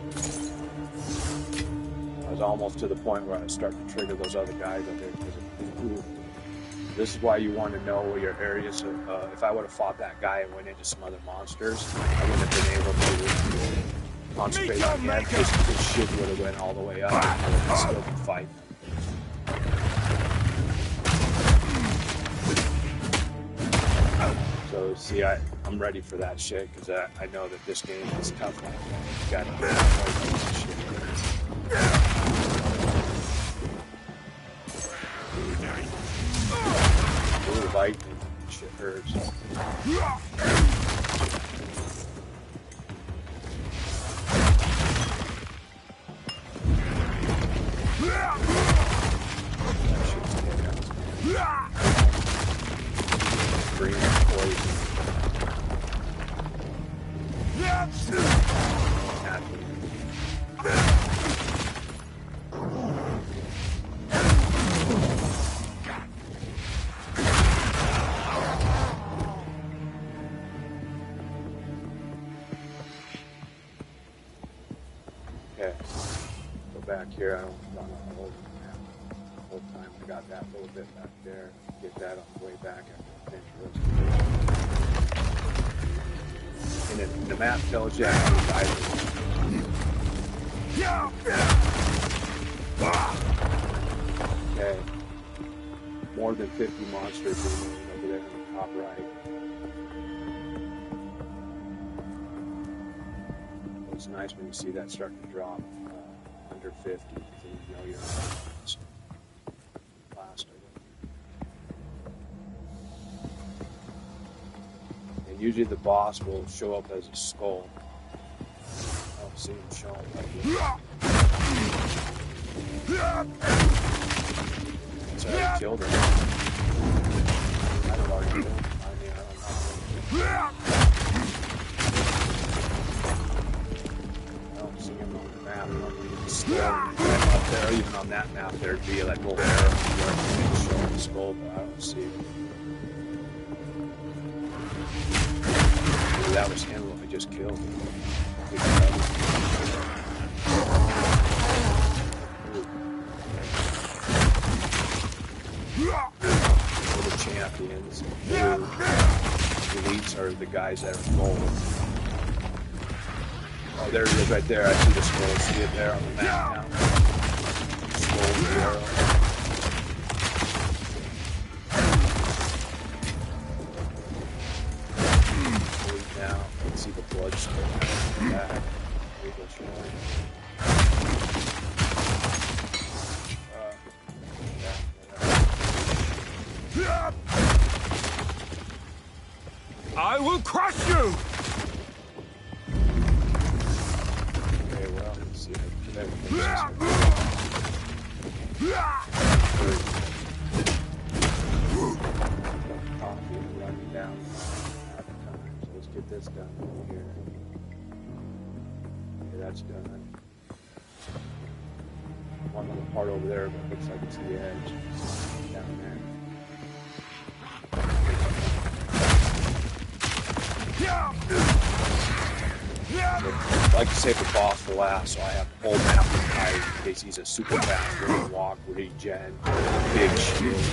I was almost to the point where I was starting to trigger those other guys up there. This is why you want to know where your areas. If I would have fought that guy and went into some other monsters, I wouldn't have been able to concentrate on him. This shit would have went all the way up. And I still could fight. So see, I'm ready for that shit because I know that this game is tough. You got to get that shit. Ooh, lightning. Shit hurts. Green poison. Okay, go back here. I don't know the whole time. I got that little bit back there. Get that on the way back after I finish. And the map tells you how to dive. Okay, more than 50 monsters remaining over there in the top right. It's nice when you see that start to drop under 50, so you know you're not faster. And usually the boss will show up as a skull. I don't see him showing like this. That's how I killed him. I don't already know. I don't see him on the map. Up there, even on that map, there'd be like a little arrow where it's showing the skull, but I don't see it. Maybe that was him who I just killed. The champions, elites are the guys that are gold. Oh, there it is right there. I see the skull. See it there on the map now? Skull with the arrow. Now, you can see the blood still back. I will crush you! Okay, well, let's see. Coffee running down. So let's get this done over here. Okay, that's done. One little part over there, but it looks like it's the edge. Down there. like to save the boss for last, so I have the whole map entire in case he's a super fast green walk, regen, big shield,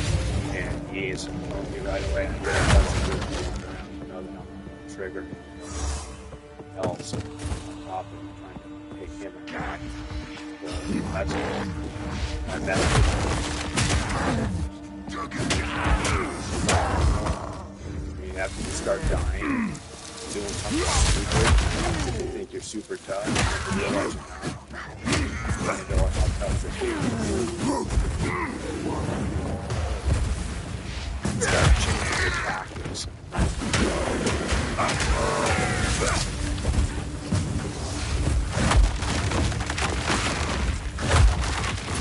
and he is me right away. I'm going to around another trigger. Else on top of trying to take him back. So that's my method. After you start dying, doing something stupid, you think you're super tough, and you realize you're not. You know how tough you're start changing your tactics.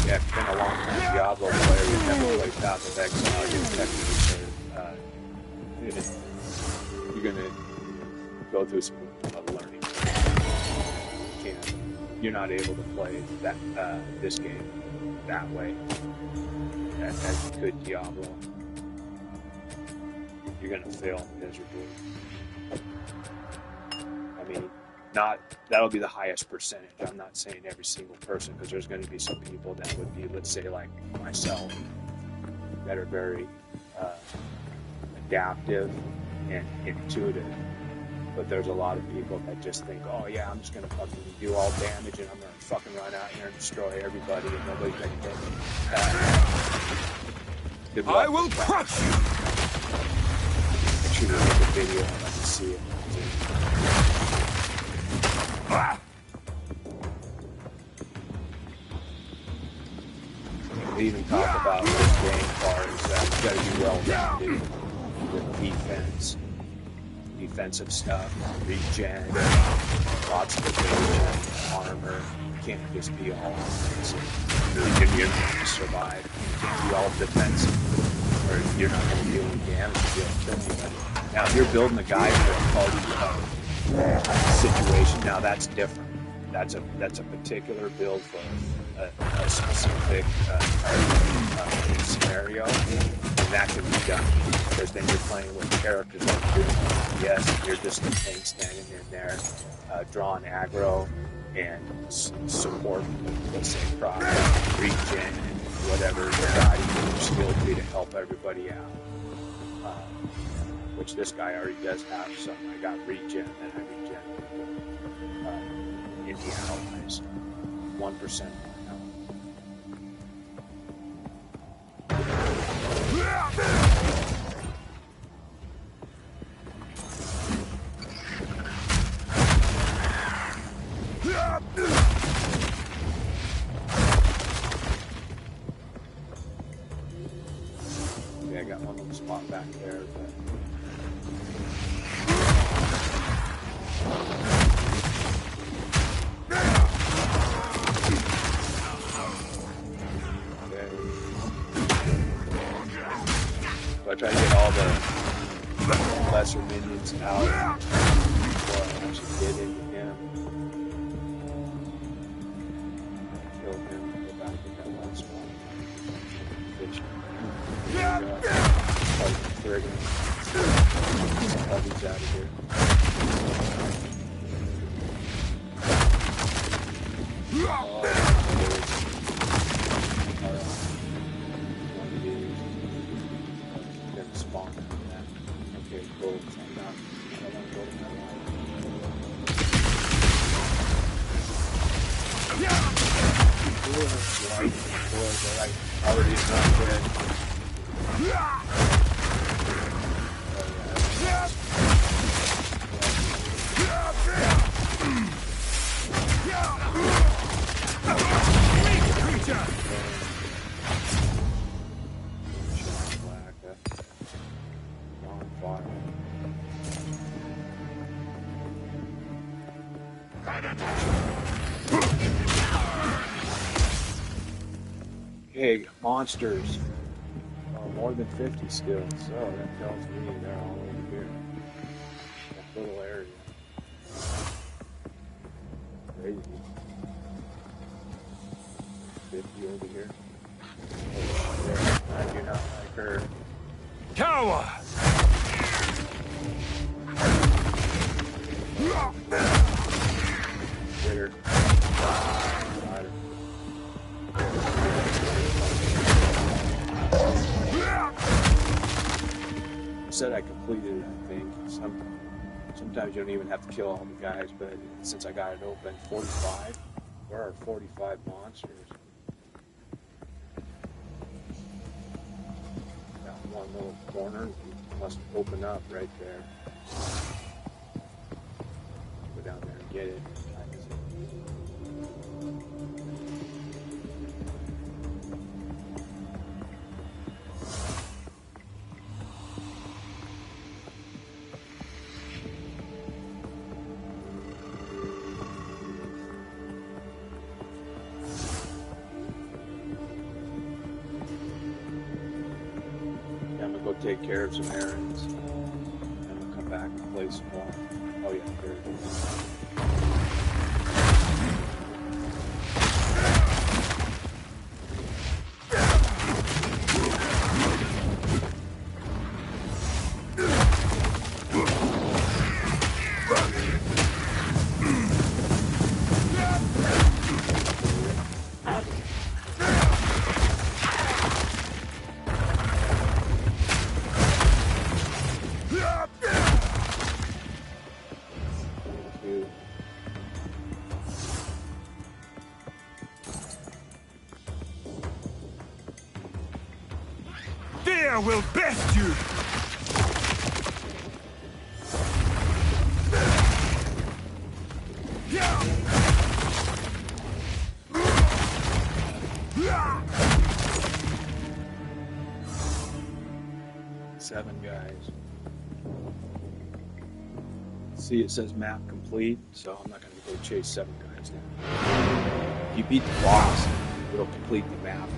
Yeah, it's been a long time Diablo player. You've never played Path of Exile. You're gonna go through some learning. You're not able to play that this game that way as you could Diablo. You're gonna fail miserably. I mean, that'll be the highest percentage. I'm not saying every single person, because there's going to be some people that would be, let's say, like myself, that are very adaptive and intuitive. But there's a lot of people that just think, oh yeah, I'm just going to fucking do all damage and I'm going to fucking run out here and destroy everybody and nobody's going to get me. I will crush you! Make sure you make a video and let me see it. They even talk about this game far as you got to be well-rounded with defense, defensive stuff, regen, lots of evasion, armor. You can't just be all offensive. You can be survive. You can't be all defensive, or you're not going to do any damage to anybody. Now, if you're building a guy for a party situation, now that's different. That's a particular build for a specific scenario, and that can be done, because then you're playing with characters that are doing yes, you're just a tank standing in there, drawing aggro and support, let's say, prod, regen, and whatever your guide your skill to be to help everybody out. Which this guy already does have some. I got regen, and I regen Indian allies. 1%. Yeah, I got one little spot back there. So I try to get all the lesser minions out before I actually get into him. Kill him, go back to that one spot. Bitch. There we go. I'll be out of here. Spawn that. Okay, cool. So I don't want to go to that line. Right, boys, I already not dead. Okay, monsters. More than 50 still, so that tells me they're all over here. That little area. Crazy. 50 over here. Oh, I do not like her. Coward! tired. Said I completed it, I think. Sometimes you don't even have to kill all the guys, but since I got it open, 45? Where are 45 monsters? Got one little corner, it must open up right there. Go down there and get it. Take care of some errands, and we'll come back and play some more. Oh yeah, there it is. Fear will best you! Seven guys. See, it says map complete, so I'm not going to go chase 7 guys now. If you beat the boss, it'll complete the map.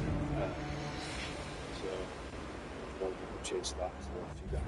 So, we'll go chase the last few guys.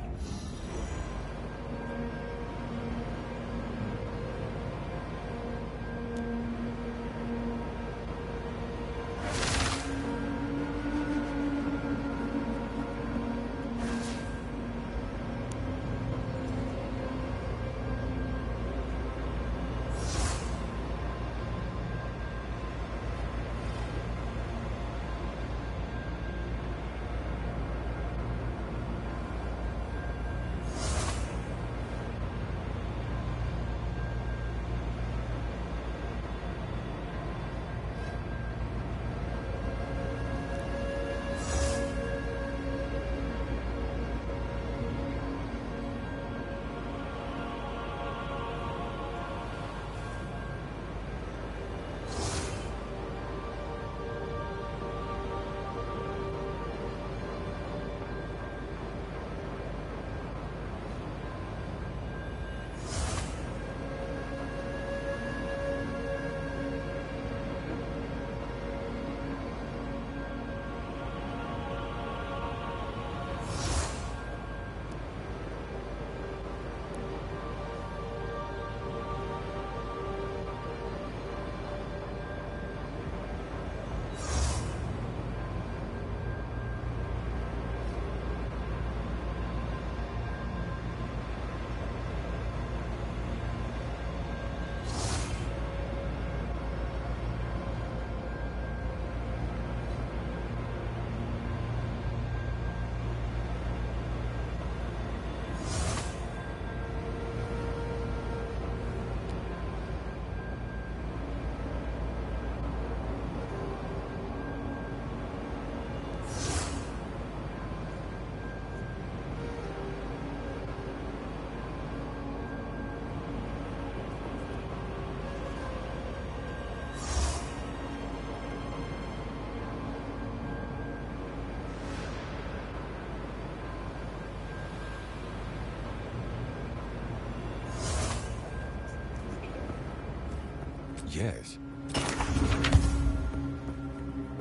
Yes.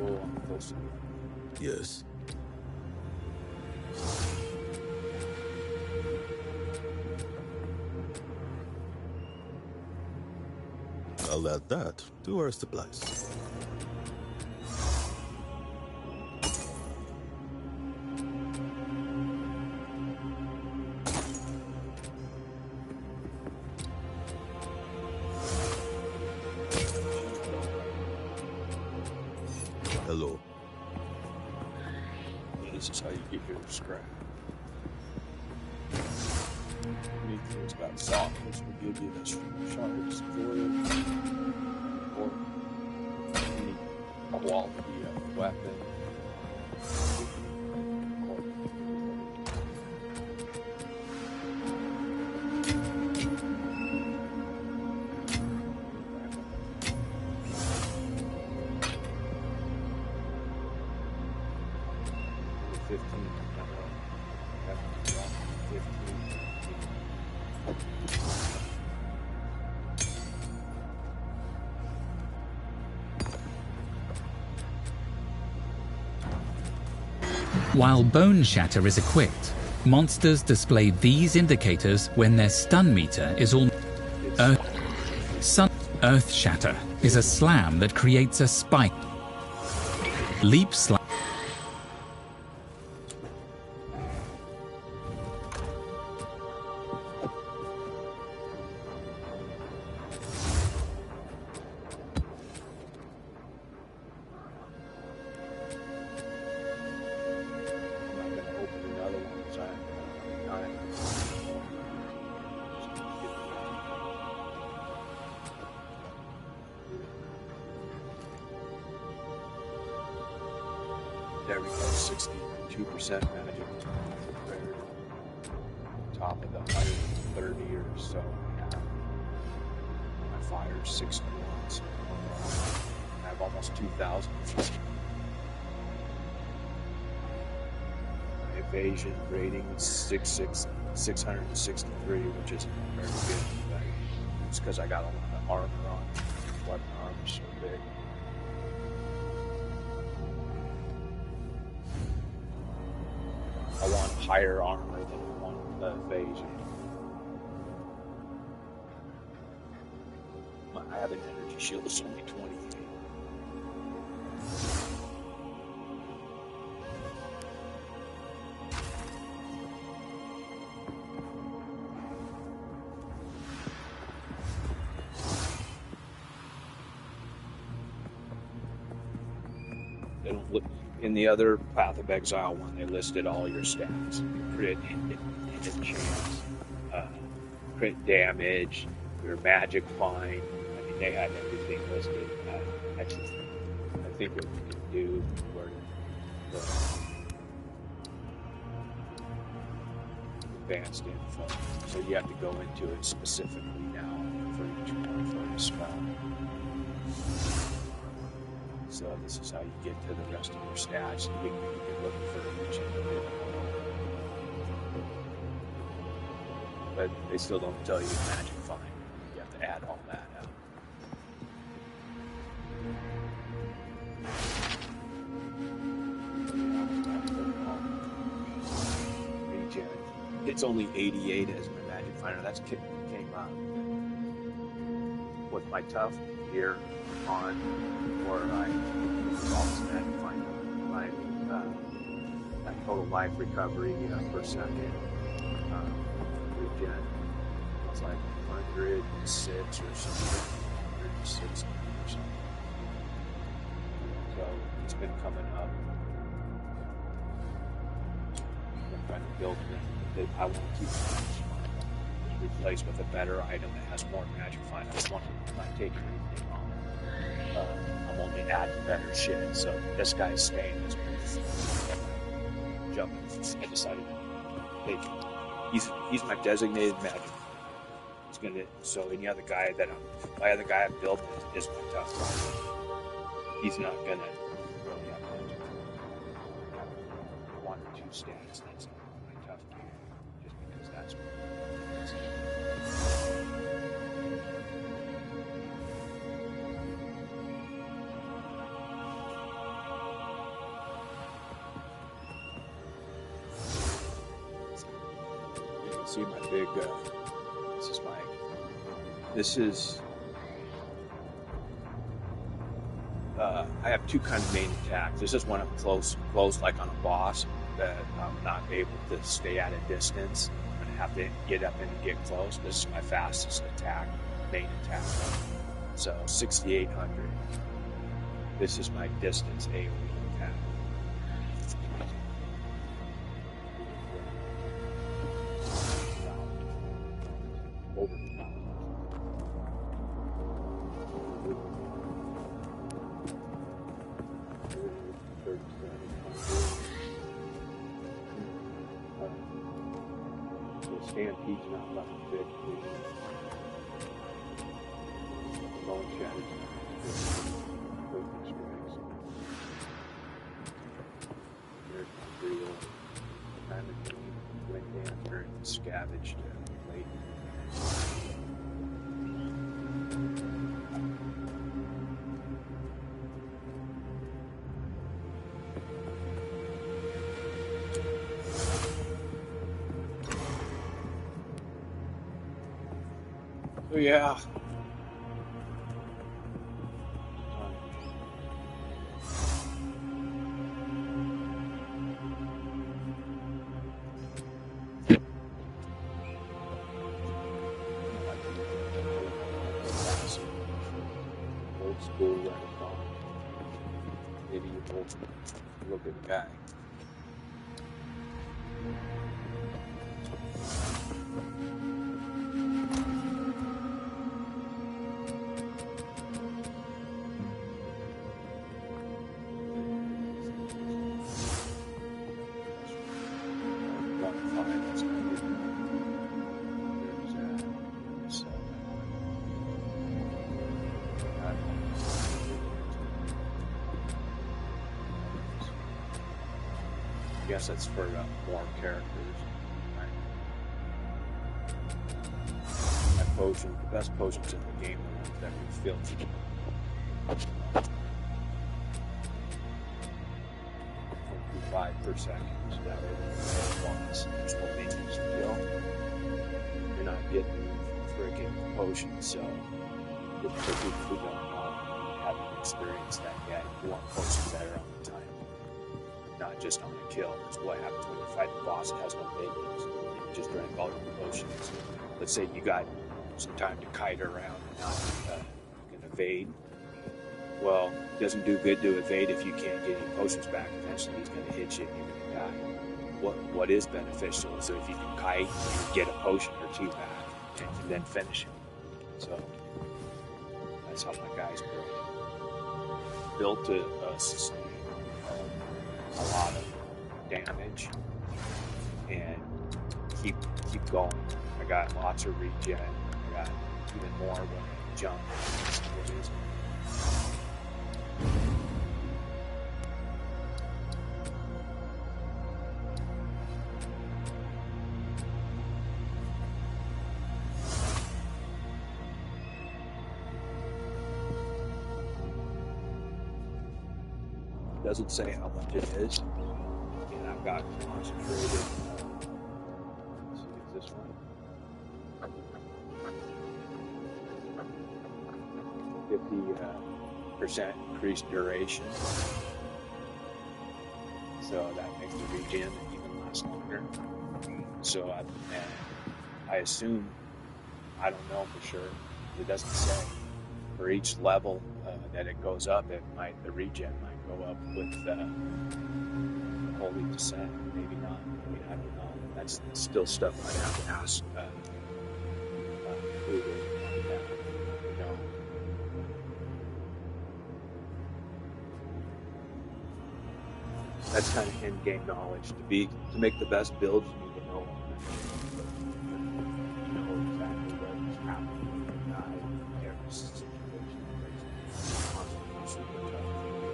Oh, I'm close. Yes. I'll add that to our supplies. Hello. This is how you get your scrap. It's got soft, which will give you the shards for it. Or you need a quality of weapon. While Bone Shatter is equipped, monsters display these indicators when their stun meter is all. Earth Shatter is a slam that creates a spike. Leap Slam. There we go, 62% magic compared to top of the 130 or so. My fire's 61, so I have almost 2,000. My evasion rating is 663, which is very good. It's because I got a lot of armor on. Weapon armor so big. I want higher armor than I want evasion. I have an energy shield that's only 28. They don't look. In the other Path of Exile one, they listed all your stats: crit, hit chance, crit damage, your magic find. I mean, they had everything listed. I think what you can do for the advanced info. So you have to go into it specifically now for each one for the spell. So this is how you get to the rest of your stats. You can look for each individual. But they still don't tell you magic find. You have to add all that up. Regen. It's only 88 as my magic finder. That's came up with my tough here on, or I always magic finder. My total life recovery per second. Regen. It's like 106 or something. 160 or something. So it's been coming up. I'm trying to build it. I want to keep it replaced with a better item that has more magic find. I just want to not take anything on. I'm only adding better shit. So this guy's staying this place. Jumping. I decided to take. He's my designated magic. He's gonna. So any other guy my other guy I built is my tough guy. He's not gonna really have magic. One or two stats. That's my tough guy. Just because that's what it is. See my big, I have two kind of main attacks. This is when I'm close like on a boss that I'm not able to stay at a distance. I'm going to have to get up and get close. This is my fastest attack, main attack. So 6,800. This is my distance AoE attack. Over. Stampede's not level 50. Bone shatters. Perfect strikes. There's my real kind of wind dancer and scavenged late. So yeah. Old school Renaissance. Medieval looking guy. I guess that's for more characters. My potion, the best potions in the game are the ones that refill you. 5 per second, so that way once there's no minions to kill. You're not getting freaking potions, so for people who don't know, haven't experienced that yet, you want potions that are on the time. Not just on a kill. That's what happens when you fight a boss that has no minions. You just drank all your potions. Let's say you got some time to kite around and not can evade. Well, it doesn't do good to evade if you can't get any potions back. Eventually he's going to hit you and you're going to die. What is beneficial is if you can kite, you get a potion or two back and then finish him. So that's how my guys built to sustain a lot of damage and keep going. I got lots of regen. I got even more when I jump. Doesn't say how much it is, and I've got concentrated. Let's see, is this one? 50% increased duration, so that makes the regen even last longer. So I assume, I don't know for sure. It doesn't say. For each level that it goes up, the regen might go up with Holy Descent. Maybe not. I mean, I don't know. That's still stuff I'd have to ask who would know. That's kind of end game knowledge. To make the best builds, you need to know exactly what's happening in every situation.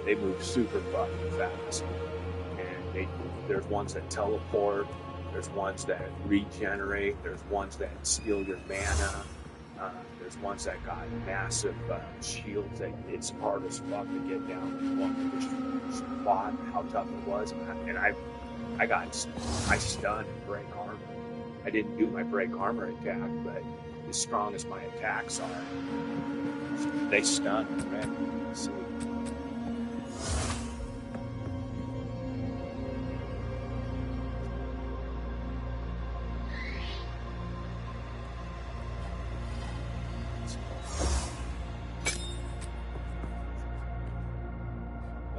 They move super fucking fast, and there's ones that teleport, there's ones that regenerate, there's ones that steal your mana, there's ones that got massive shields that it's hard as fuck to get down. One just fought how tough it was, and I stunned and break armor. I didn't do my break armor attack, but as strong as my attacks are, they stun already. See.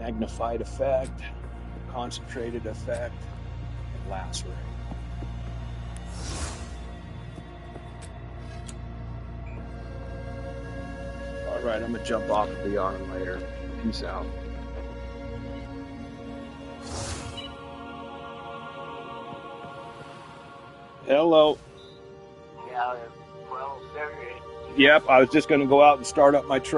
magnified effect, concentrated effect, and lacerate. All right, I'm gonna jump off and be on later. Peace out. Hello. Yeah, well, there. Yep, I was just gonna go out and start up my truck.